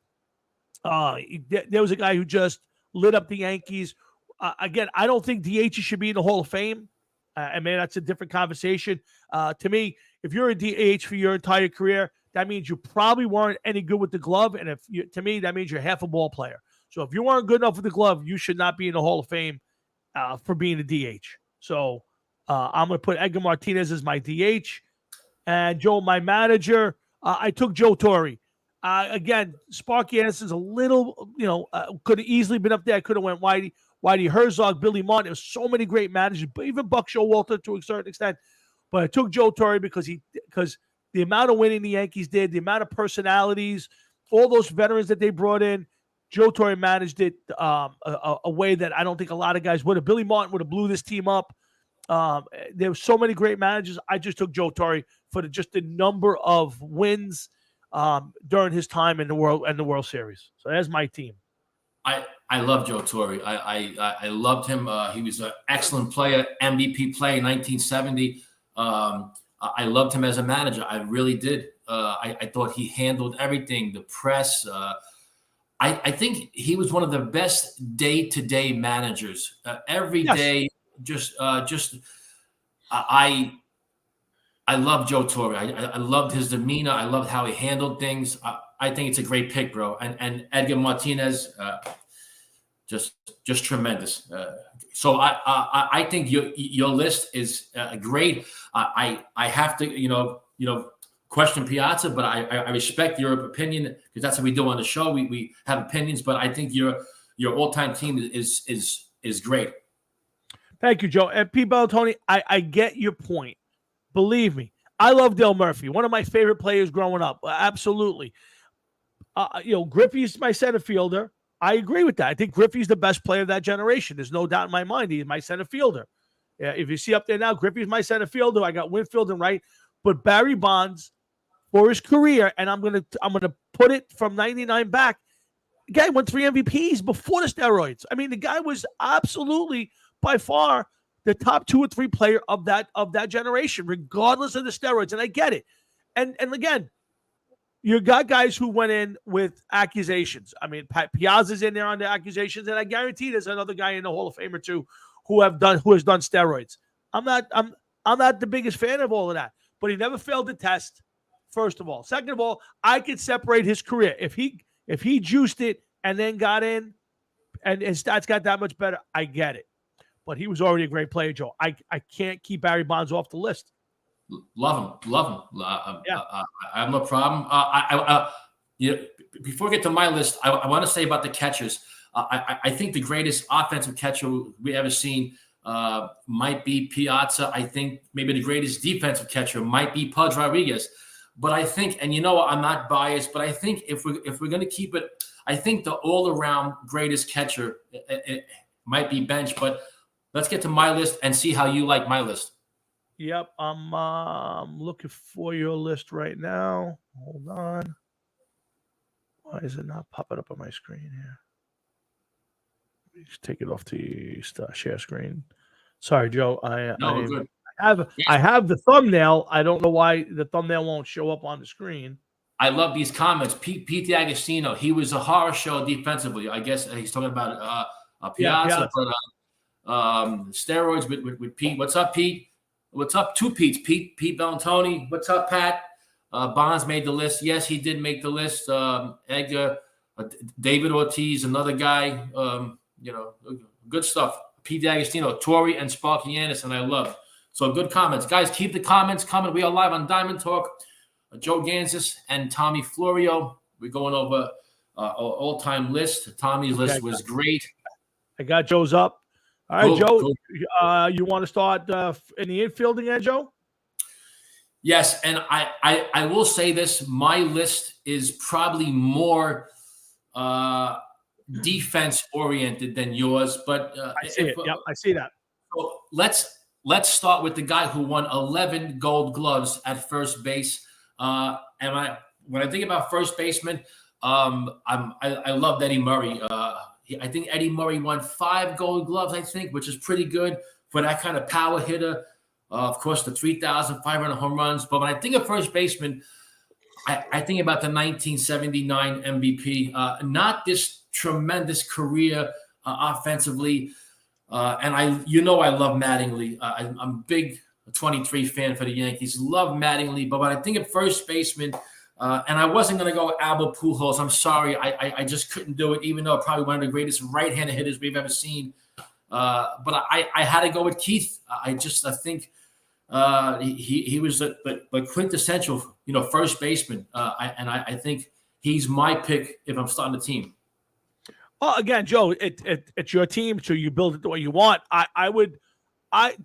Speaker 1: There was a guy who just lit up the Yankees. Again, I don't think DH should be in the Hall of Fame. I mean, that's a different conversation. To me, if you're a DH for your entire career, that means you probably weren't any good with the glove. And to me, that means you're half a ball player. So if you weren't good enough with the glove, you should not be in the Hall of Fame for being a DH. So I'm going to put Edgar Martinez as my DH. And Joe, my manager, I took Joe Torre. Again, Sparky Anderson's a little, could have easily been up there. I could have went Whitey Herzog, Billy Martin. There was so many great managers, but even Buck Showalter to a certain extent. But I took Joe Torre because the amount of winning the Yankees did, the amount of personalities, all those veterans that they brought in, Joe Torre managed it a way that I don't think a lot of guys would have. Billy Martin would have blew this team up. There were so many great managers. I just took Joe Torre for just the number of wins during his time in the World Series. So that's my team.
Speaker 2: I love Joe Torre. I loved him. He was an excellent player, MVP player in 1970. I loved him as a manager. I really did. I thought he handled everything, the press. I think he was one of the best day-to-day managers. Every day, I love Joe Torre. I loved his demeanor. I loved how he handled things. I think it's a great pick, bro. And Edgar Martinez, just tremendous. So I think your list is great. I have to question Piazza, but I respect your opinion, because that's what we do on the show. We have opinions, but I think your all-time team is great.
Speaker 1: Thank you, Joe. And Pete Bellatoni, I get your point. Believe me, I love Dale Murphy, one of my favorite players growing up. Absolutely. Griffey's my center fielder. I agree with that. I think Griffey's the best player of that generation. There's no doubt in my mind. He's my center fielder. Yeah, if you see up there now, Griffey's my center fielder. I got Winfield and right. But Barry Bonds, for his career, and I'm gonna put it from 99 back. The guy won 3 MVPs before the steroids. I mean, the guy was absolutely by far the top 2 or 3 player of that generation, regardless of the steroids. And I get it. And again, you got guys who went in with accusations. I mean, Pat Piazza's in there under accusations, and I guarantee there's another guy in the Hall of Fame or two who has done steroids. I'm not the biggest fan of all of that, but he never failed the test. First of all, second of all, I could separate his career if he juiced it and then got in, and his stats got that much better. I get it, but he was already a great player, Joe. I can't keep Barry Bonds off the list.
Speaker 2: Love him.
Speaker 1: Yeah.
Speaker 2: I have no problem. Before we get to my list, I want to say about the catchers. I think the greatest offensive catcher we ever seen might be Piazza. I think maybe the greatest defensive catcher might be Pudge Rodriguez. But I think, and I'm not biased, but I think if we're going to keep it, I think the all-around greatest catcher it might be Bench. But let's get to my list and see how you like my list.
Speaker 1: Yep, I'm looking for your list right now. Hold on. Why is it not popping up on my screen here? Let me just take it off the share screen. Sorry, Joe.
Speaker 2: We're good.
Speaker 1: I have the thumbnail. I don't know why the thumbnail won't show up on the screen.
Speaker 2: I love these comments. Pete D'Agostino, he was a horror show defensively. I guess he's talking about Piazza, but steroids with Pete. What's up, Pete? What's up? 2 Pete's. Pete Bellantoni. What's up, Pat? Bonds made the list. Yes, he did make the list. Edgar, David Ortiz, another guy. Good stuff. Pete D'Agostino, Torrey, and Sparky Anderson. I love. So good comments. Guys, keep the comments coming. We are live on Diamond Talk. Joe Gansas and Tommy Florio. We're going over our all-time list. Tommy's list was great.
Speaker 1: I got Joe's up. All right, Joe, you want to start in the infield again, Joe?
Speaker 2: Yes, and I will say this. My list is probably more defense-oriented than yours. But
Speaker 1: I see it. Yep, I see that.
Speaker 2: So let's start with the guy who won 11 Gold Gloves at first base. When I think about first baseman, I love Eddie Murray. I think Eddie Murray won 5 Gold Gloves, I think, which is pretty good for that kind of power hitter. Of course, the 3,500 home runs. But when I think of first baseman, I think about the 1979 MVP. Not this tremendous career offensively. And I love Mattingly. I'm a big 23 fan for the Yankees. Love Mattingly. But when I think of first baseman, and I wasn't going to go Albert Pujols. I'm sorry. I just couldn't do it, even though probably one of the greatest right-handed hitters we've ever seen. But I had to go with Keith. I think he was the quintessential, first baseman. I think he's my pick if I'm starting the team.
Speaker 1: Well, again, Joe, it's your team, so you build it the way you want.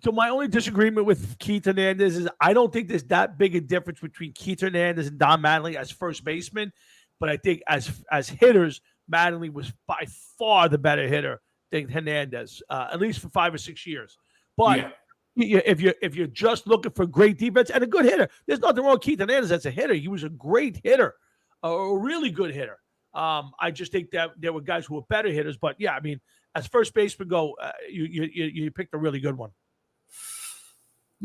Speaker 1: So my only disagreement with Keith Hernandez is I don't think there's that big a difference between Keith Hernandez and Don Mattingly as first baseman, but I think as hitters, Mattingly was by far the better hitter than Hernandez, at least for 5 or 6 years. But if you're just looking for great defense and a good hitter, there's nothing wrong with Keith Hernandez as a hitter. He was a great hitter, a really good hitter. I just think that there were guys who were better hitters, but yeah, I mean, as first baseman go, you picked a really good one.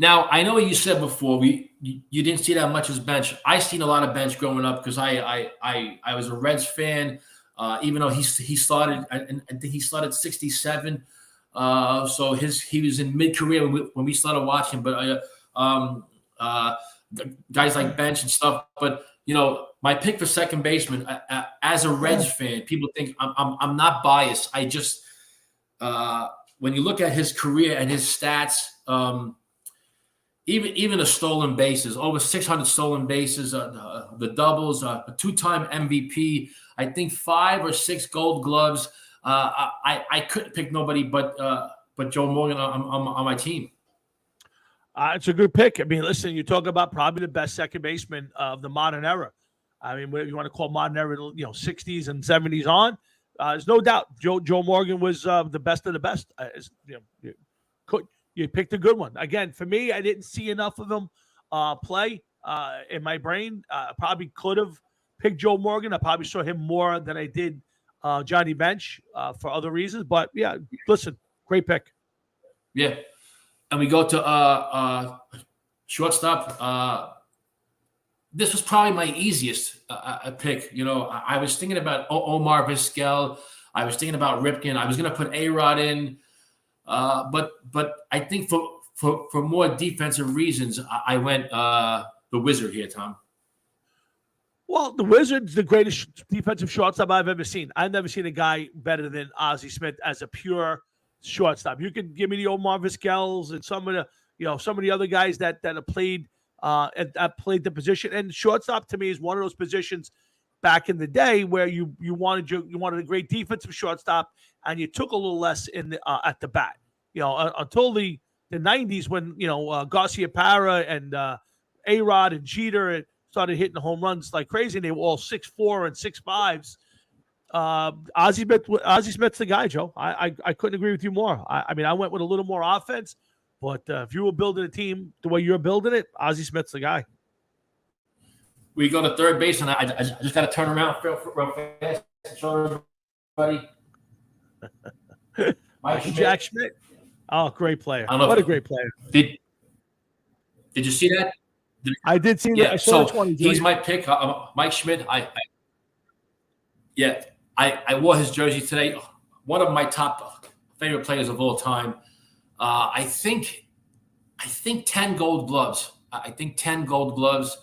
Speaker 2: Now, I know you said before you didn't see that much as bench. I seen a lot of bench growing up because I was a Reds fan. Even though he started, I think he started 67. So he was in mid-career when we started watching. But guys like bench and stuff. But my pick for second baseman as a Reds fan, people think I'm not biased. I just when you look at his career and his stats. Even the stolen bases, over 600 stolen bases, the doubles, a 2-time MVP, I think 5 or 6 Gold Gloves. I couldn't pick nobody but Joe Morgan on my team.
Speaker 1: It's a good pick. I mean, listen, you talk about probably the best second baseman of the modern era. I mean, whatever you want to call modern era, 60s and 70s on. There's no doubt Joe Morgan was the best of the best. You picked a good one. Again, for me, I didn't see enough of him play in my brain. Probably could have picked Joe Morgan. I probably saw him more than I did Johnny Bench for other reasons. But, yeah, listen, great pick.
Speaker 2: Yeah. and we go to shortstop. This was probably my easiest pick. I was thinking about Omar Vizquel. I was thinking about Ripken. I was going to put A-Rod in, but I think for more defensive reasons, I went the Wizard here, Tom.
Speaker 1: Well, the Wizard's the greatest defensive shortstop I've ever seen. I've never seen a guy better than Ozzie Smith as a pure shortstop. You can give me the Omar Vizquels and some of the other guys that have played played the position. And shortstop to me is one of those positions back in the day where you wanted a great defensive shortstop and you took a little less in at the bat. Until the 90s when Garcia Parra and A-Rod and Jeter started hitting the home runs like crazy, and they were all 6'4" and 6'5s. Ozzie Smith's the guy, Joe. I couldn't agree with you more. I mean, I went with a little more offense, but if you were building a team the way you're building it, Ozzie Smith's the guy.
Speaker 2: We go to third base, and I just got to turn around real fast and show everybody.
Speaker 1: Jack Schmidt. Oh, great player. What a great player.
Speaker 2: Did you see that?
Speaker 1: I did see that.
Speaker 2: Yeah, so he's my pick. Mike Schmidt. I wore his jersey today. One of my top favorite players of all time. I think 10 Gold Gloves. I think 10 Gold Gloves.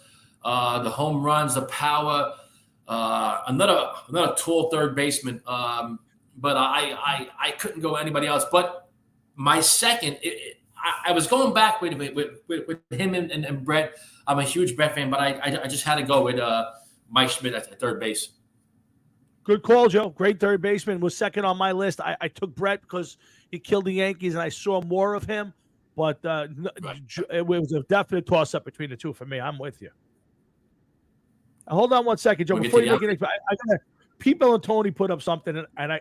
Speaker 2: The home runs, the power. Another tall third baseman. But I couldn't go anybody else. But my second. I was going back with him and Brett. I'm a huge Brett fan, but I just had to go with Mike Schmidt at third base.
Speaker 1: Good call, Joe. Great third baseman. Was second on my list. I took Brett because he killed the Yankees, and I saw more of him. But it was a definite toss-up between the two for me. I'm with you. Hold on one second, Joe. Before you make it, I got Pete Bellantoni put up something, and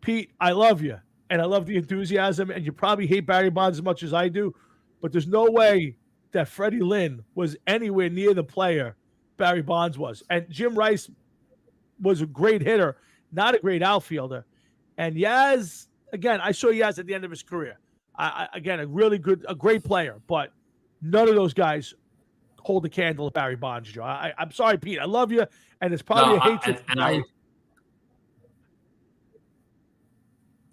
Speaker 1: Pete, I love you. And I love the enthusiasm, and you probably hate Barry Bonds as much as I do, but there's no way that Freddie Lynn was anywhere near the player Barry Bonds was. And Jim Rice was a great hitter, not a great outfielder. And Yaz, again, I saw Yaz at the end of his career. Again, a great player, but none of those guys hold the candle of Barry Bonds, Joe. I'm sorry, Pete. I love you, and it's probably a hatred.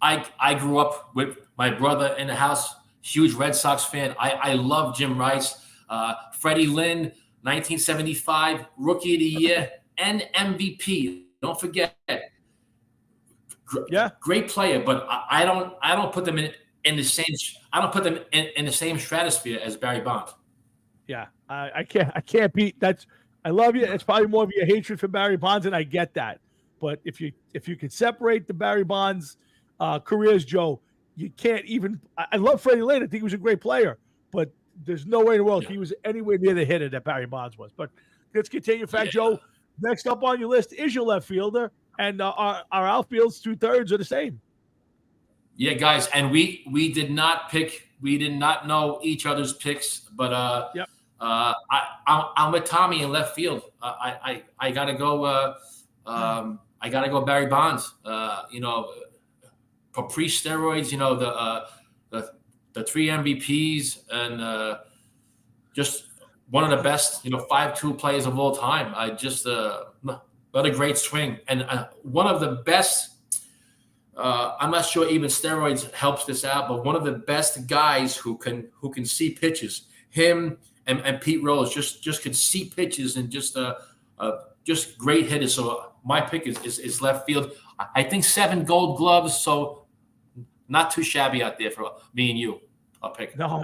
Speaker 2: I grew up with my brother in the house, huge Red Sox fan. I love Jim Rice. Freddie Lynn, 1975, Rookie of the Year and MVP. Don't forget. Great player, but I don't put them in the same. I don't put them in the same stratosphere as Barry Bonds.
Speaker 1: Yeah, I can't beat that. I love you. It's probably more of your hatred for Barry Bonds, and I get that. But if you could separate the Barry Bonds careers, Joe, you can't even. I love Freddie Lynn. I think he was a great player, but there's no way in the world he was anywhere near the hitter that Barry Bonds was. But let's continue. In fact, Joe, next up on your list is your left fielder, and our outfields 2/3 are the same.
Speaker 2: Yeah, guys, and we did not pick. We did not know each other's picks, but I'm with Tommy in left field. I gotta go. I gotta go Barry Bonds. For pre-steroids, the 3 MVPs and just one of the best, 5'2" players of all time. I just what a great swing, and one of the best. I'm not sure even steroids helps this out, but one of the best guys who can see pitches. Him and Pete Rose just could see pitches and just great hitters. So my pick is left field. I think 7 Gold Gloves, so not too shabby out there for me and you. I'll pick.
Speaker 1: No,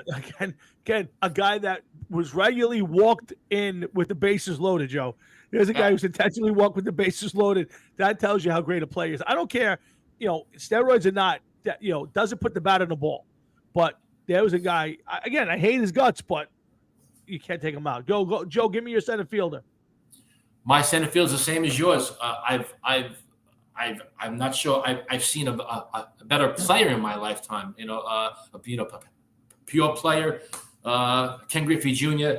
Speaker 1: again, a guy that was regularly walked in with the bases loaded, Joe. There's a guy who's intentionally walked with the bases loaded. That tells you how great a player is. I don't care, steroids or not, doesn't put the bat on the ball. But there was a guy, again, I hate his guts, but you can't take him out. Go, Joe, give me your center fielder.
Speaker 2: My center field is the same as yours. I'm not sure I've seen a better player in my lifetime. A pure player. Ken Griffey Jr.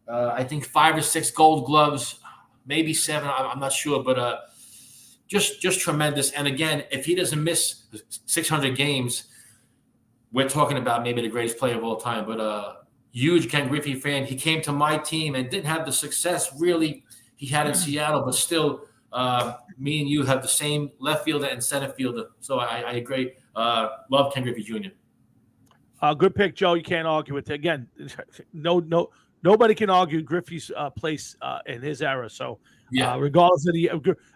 Speaker 2: I think 5 or 6 Gold Gloves, maybe 7. I'm not sure, but just tremendous. And again, if he doesn't miss 600 games, we're talking about maybe the greatest player of all time, but huge Ken Griffey fan. He came to my team and didn't have the success really he had in Seattle, but still, me and you have the same left fielder and center fielder. So I agree. Love Ken Griffey Jr.
Speaker 1: Good pick, Joe. You can't argue with it. Again, nobody can argue Griffey's place in his era. So,
Speaker 2: Yeah.
Speaker 1: regardless of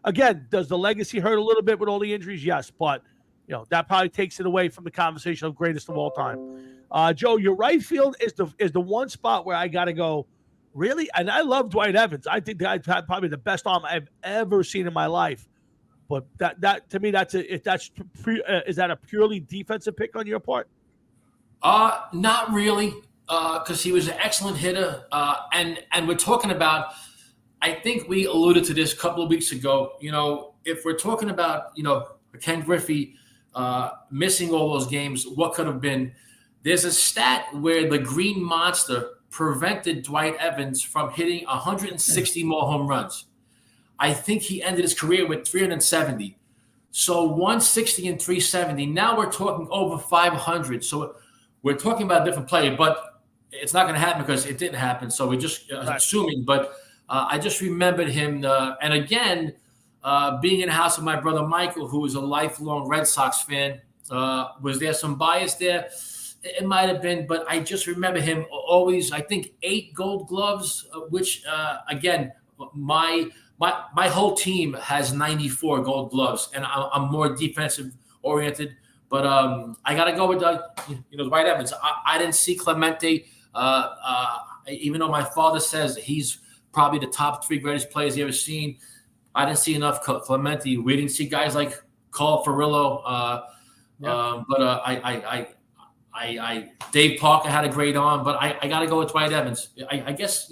Speaker 1: again, does the legacy hurt a little bit with all the injuries? Yes, but that probably takes it away from the conversation of greatest of all time. Joe, your right field is the one spot where I got to go. Really, and I love Dwight Evans. I think I've had probably the best arm I've ever seen in my life. But that to me, is that a purely defensive pick on your part?
Speaker 2: Not really, because he was an excellent hitter, and we're talking about. I think we alluded to this a couple of weeks ago. If we're talking about Ken Griffey missing all those games, what could have been? There's a stat where the Green Monster prevented Dwight Evans from hitting 160 more home runs. I think he ended his career with 370. So 160 and 370. Now we're talking over 500. So we're talking about a different player, but it's not going to happen because it didn't happen. So we're just assuming. But I just remembered him. And again, being in the house with my brother Michael, who is a lifelong Red Sox fan, was there some bias there? It might have been, but I just remember him always, I think, 8 Gold Gloves, which, again, my whole team has 94 Gold Gloves, and I'm more defensive oriented. But I got to go with Dwight Evans. I didn't see Clemente, even though my father says he's probably the top 3 greatest players he ever seen. I didn't see enough Clemente. We didn't see guys like Carl Furillo. But Dave Parker had a great arm, but I got to go with Dwight Evans. I guess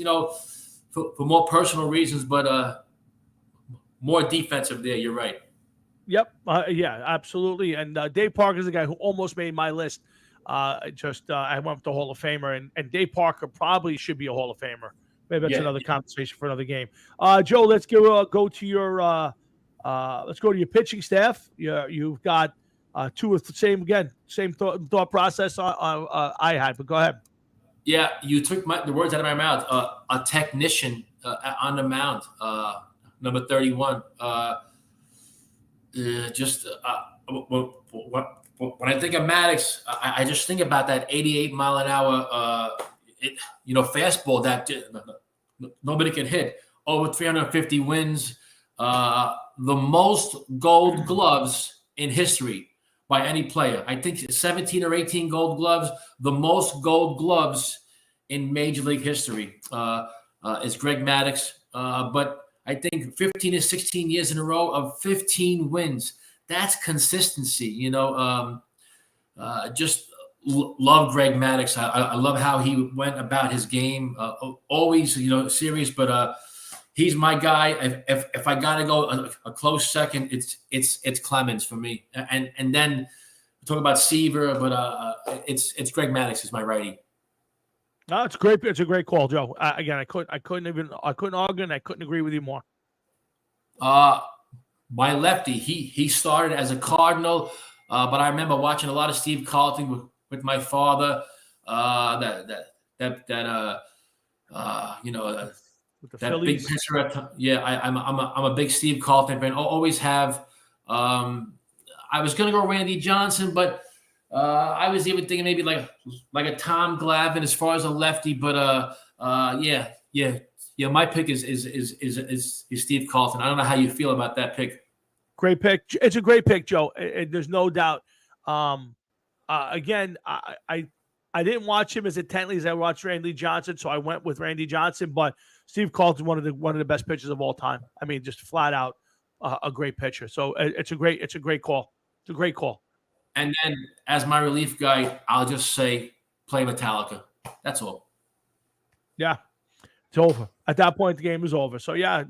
Speaker 2: for more personal reasons, but more defensive there. You're right.
Speaker 1: Yep. Yeah, absolutely. And Dave Parker is the guy who almost made my list. I went with the Hall of Famer, and Dave Parker probably should be a Hall of Famer. Maybe that's another conversation for another game. Joe, let's go to your pitching staff. You've got 2 of the same thought process I had. But go ahead.
Speaker 2: Yeah, you took the words out of my mouth. A technician on the mound, number 31. When I think of Maddox, I just think about that 88 mile an hour, fastball that nobody can hit. Over 350 wins, the most Gold Gloves in history by any player. I think 17 or 18 Gold Gloves, the most Gold Gloves in Major League history is Greg Maddux. But I think 15 or 16 years in a row of 15 wins. That's consistency, just love Greg Maddux. I love how he went about his game, always, serious, but he's my guy. If I got to go a close second, it's Clemens for me. And then talk about Seaver, but it's Greg Maddux is my righty.
Speaker 1: No, it's great. It's a great call, Joe. Again, I couldn't argue, and I couldn't agree with you more.
Speaker 2: My lefty, he started as a Cardinal, but I remember watching a lot of Steve Carlton with my father. That big pitcher. I'm a big Steve Carlton fan. Always have. I was gonna go Randy Johnson, but I was even thinking maybe like a Tom Glavine as far as a lefty. But my pick is Steve Carlton. I don't know how you feel about that pick.
Speaker 1: Great pick. It's a great pick, Joe. There's no doubt. Again, I didn't watch him as intently as I watched Randy Johnson, so I went with Randy Johnson. But Steve Carlton, one of the best pitchers of all time. I mean, just flat out a great pitcher. So it's a great call. It's a great call.
Speaker 2: And then as my relief guy, I'll just say play Metallica. That's all.
Speaker 1: Yeah, it's over. At that point, the game is over. So yeah,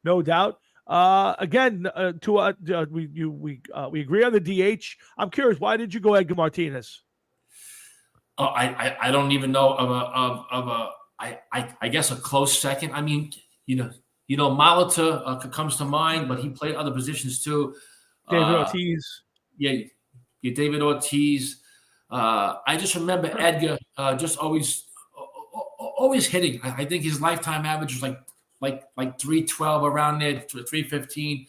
Speaker 1: no doubt. Again, we agree on the DH. I'm curious, why did you go Edgar Martinez?
Speaker 2: Oh, I don't even know I guess a close second. I mean, Molitor comes to mind, but he played other positions too.
Speaker 1: David Ortiz.
Speaker 2: Yeah, David Ortiz. I just remember Edgar just always hitting. I think his lifetime average was like 312 around there, 315.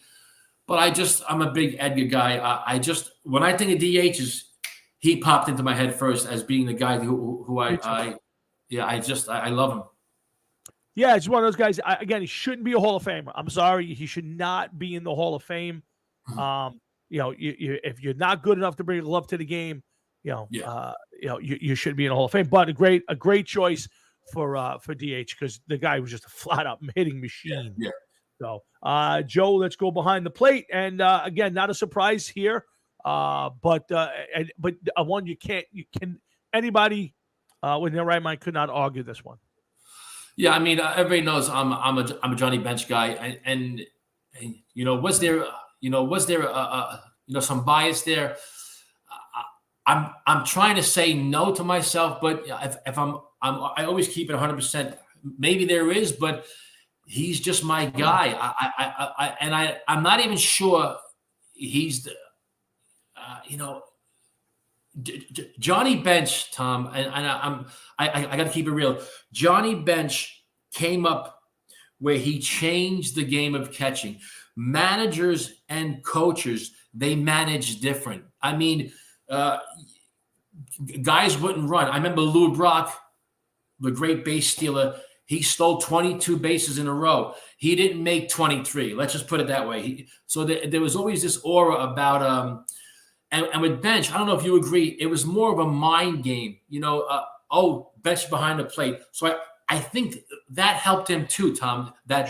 Speaker 2: But I'm a big Edgar guy. I just when I think of DHs, he popped into my head first as being the guy who I love him.
Speaker 1: Yeah, it's one of those guys. Again, he shouldn't be a Hall of Famer. I'm sorry, he should not be in the Hall of Fame. If you're not good enough to bring love to the game, you should be in the Hall of Fame. But a great choice for DH because the guy was just a flat out hitting machine.
Speaker 2: Yeah.
Speaker 1: So, Joe, let's go behind the plate, and again, not a surprise here, but one you can anybody with their right mind could not argue this one.
Speaker 2: Yeah, I mean, everybody knows I'm a Johnny Bench guy, and was there some bias there? I'm trying to say no to myself, but if I always keep it 100%. Maybe there is, but he's just my guy. I'm not even sure he's the Johnny Bench, Tom, and I got to keep it real. Johnny Bench came up where he changed the game of catching. Managers and coaches, they manage different. I mean, guys wouldn't run. I remember Lou Brock, the great base stealer. He stole 22 bases in a row. He didn't make 23. Let's just put it that way. So there was always this aura about and with Bench, I don't know if you agree, it was more of a mind game. Bench behind the plate. So I think that helped him too, Tom. That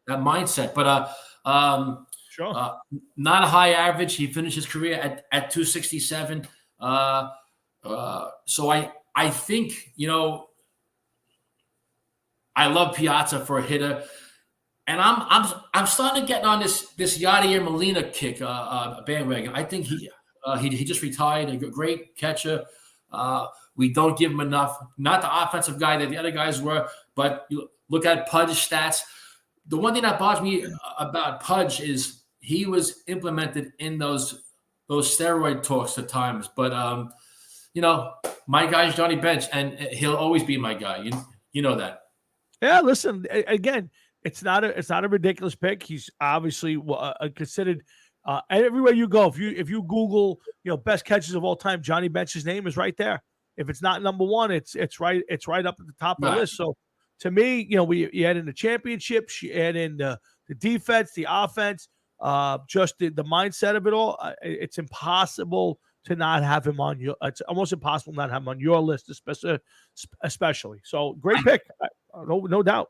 Speaker 2: mindset. But not a high average. He finished his career at 267. So I think I love Piazza for a hitter, and I'm starting to get on this Yadier Molina kick bandwagon. I think he just retired, a great catcher. We don't give him enough. Not the offensive guy that the other guys were, but you look at Pudge stats. The one thing that bothers me about Pudge is he was implemented in those steroid talks at times. But my guy is Johnny Bench, and he'll always be my guy. You know that.
Speaker 1: Yeah, listen. Again, it's not a ridiculous pick. He's obviously considered everywhere you go. If you Google best catches of all time, Johnny Bench's name is right there. If it's not number one, it's right up at the top of the list. So to me, you add in the championships, you add in the defense, the offense, just the mindset of it all. It's impossible to not have him on your. It's almost impossible not have him on your list, especially. So great pick, no doubt.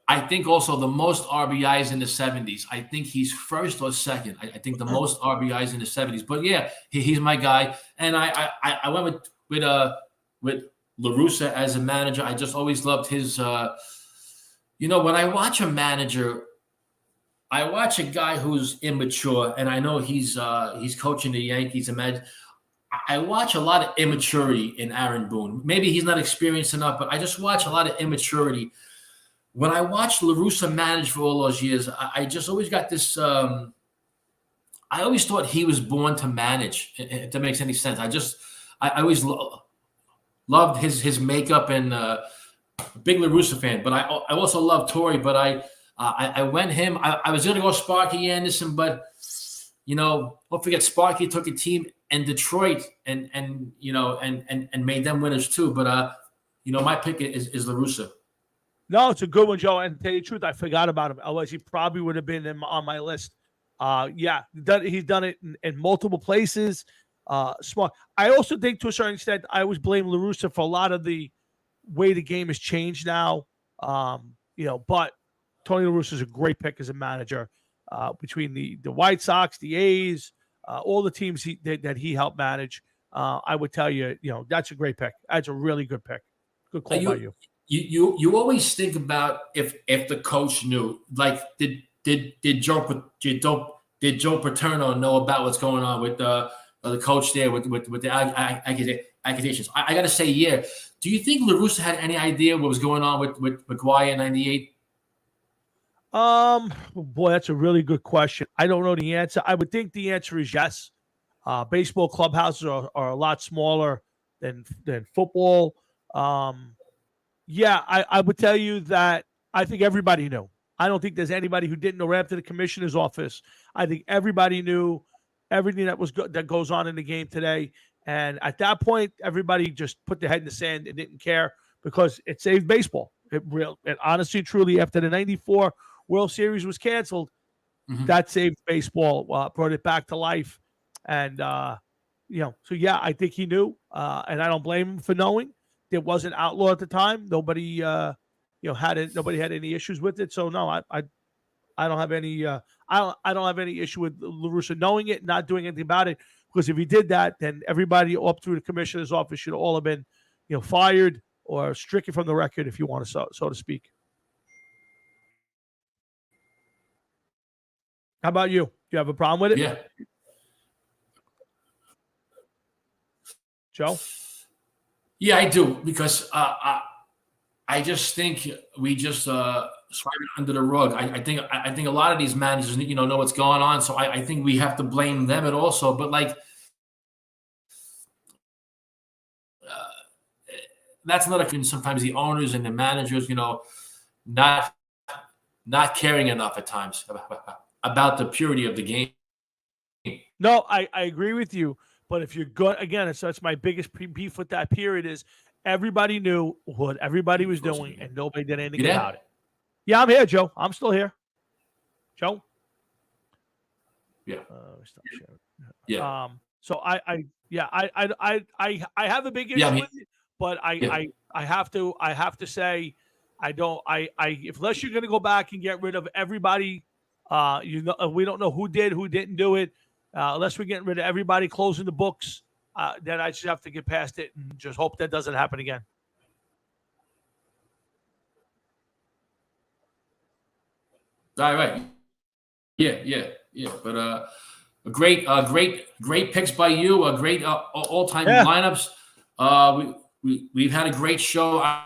Speaker 2: I think also the most RBIs in the 70s. I think he's first or second. I think the most RBIs in the 70s. But yeah, he's my guy. And I went with La Russa as a manager. I just always loved his. When I watch a manager, I watch a guy who's immature, and I know he's coaching the Yankees. I watch a lot of immaturity in Aaron Boone. Maybe he's not experienced enough, but I just watch a lot of immaturity. When I watched La Russa manage for all those years, I just always got this. I always thought he was born to manage. If that makes any sense, I always loved his makeup and big La Russa fan. But I also love Torrey. But I went him. I was going to go Sparky Anderson, but don't forget Sparky took a team in Detroit and made them winners too. But my pick is La Russa.
Speaker 1: No, it's a good one, Joe. And to tell you the truth, I forgot about him. Otherwise, he probably would have been on my list. He's done it in multiple places. Smart. I also think, to a certain extent, I always blame La Russa for a lot of the way the game has changed now. But Tony La Russa is a great pick as a manager. Between the White Sox, the A's, all the teams that he helped manage, I would tell you, that's a great pick. That's a really good pick. Good call by you.
Speaker 2: You always think about if the coach knew, like did Joe Paterno know about what's going on with the coach there with the accusations? I got to say, yeah. Do you think La Russa had any idea what was going on with McGuire in '98?
Speaker 1: Boy, that's a really good question. I don't know the answer. I would think the answer is yes. Baseball clubhouses are a lot smaller than football. Yeah, I would tell you that I think everybody knew. I don't think there's anybody who didn't know. Right up to the commissioner's office, I think everybody knew everything that goes on in the game today. And at that point, everybody just put their head in the sand and didn't care because it saved baseball. It honestly, truly, after the '94 World Series was canceled, that saved baseball, brought it back to life. And so yeah, I think he knew, and I don't blame him for knowing. It wasn't outlawed at the time. Nobody, nobody had any issues with it. So no, I don't have any, I don't have any issue with La Russa knowing it, not doing anything about it. Because if he did that, then everybody up through the commissioner's office should all have been, fired or stricken from the record, if you want to, so to speak. How about you? Do you have a problem with it?
Speaker 2: Yeah.
Speaker 1: Joe?
Speaker 2: Yeah, I do, because I just think we just swept it under the rug. I think a lot of these managers, know what's going on. So I think we have to blame them and also. But that's another thing. Sometimes the owners and the managers, not caring enough at times about the purity of the game.
Speaker 1: No, I agree with you. But if you're good, again, it's my biggest beef with that period is everybody knew what everybody was doing and nobody did anything about it. Yeah, I'm here, Joe. I'm still here. Joe?
Speaker 2: Yeah.
Speaker 1: Stop sharing.
Speaker 2: Yeah.
Speaker 1: So I have a big issue with it, but I have to say unless you're going to go back and get rid of everybody, we don't know who did, who didn't do it. Unless we're getting rid of everybody, closing the books, then I just have to get past it and just hope that doesn't happen again.
Speaker 2: All right. Yeah. But great picks by you. A great all-time lineups. We've had a great show. I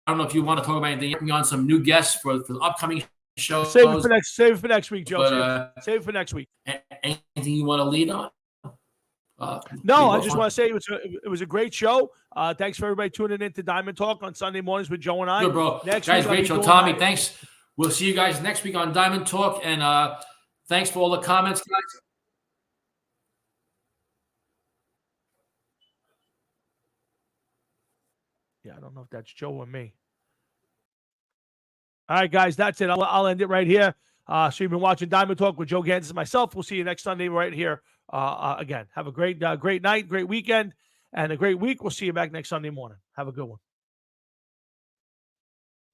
Speaker 2: don't know if you want to talk about anything. Bring on some new guests for the upcoming show.
Speaker 1: Save it for next week, Joe. But, save it for next week.
Speaker 2: Anything you want to lead on?
Speaker 1: No, I just want to say it was a great show. Thanks for everybody tuning in to Diamond Talk on Sunday mornings with Joe and I.
Speaker 2: Good, bro.
Speaker 1: Next
Speaker 2: guys,
Speaker 1: week,
Speaker 2: great show. Tommy, thanks. We'll see you guys next week on Diamond Talk. And thanks for all the comments, guys.
Speaker 1: Yeah, I don't know if that's Joe or me. All right, guys, that's it. I'll end it right here. So you've been watching Diamond Talk with Joe Gansas and myself. We'll see you next Sunday right here. Again, have a great night, great weekend, and a great week. We'll see you back next Sunday morning. Have a good one.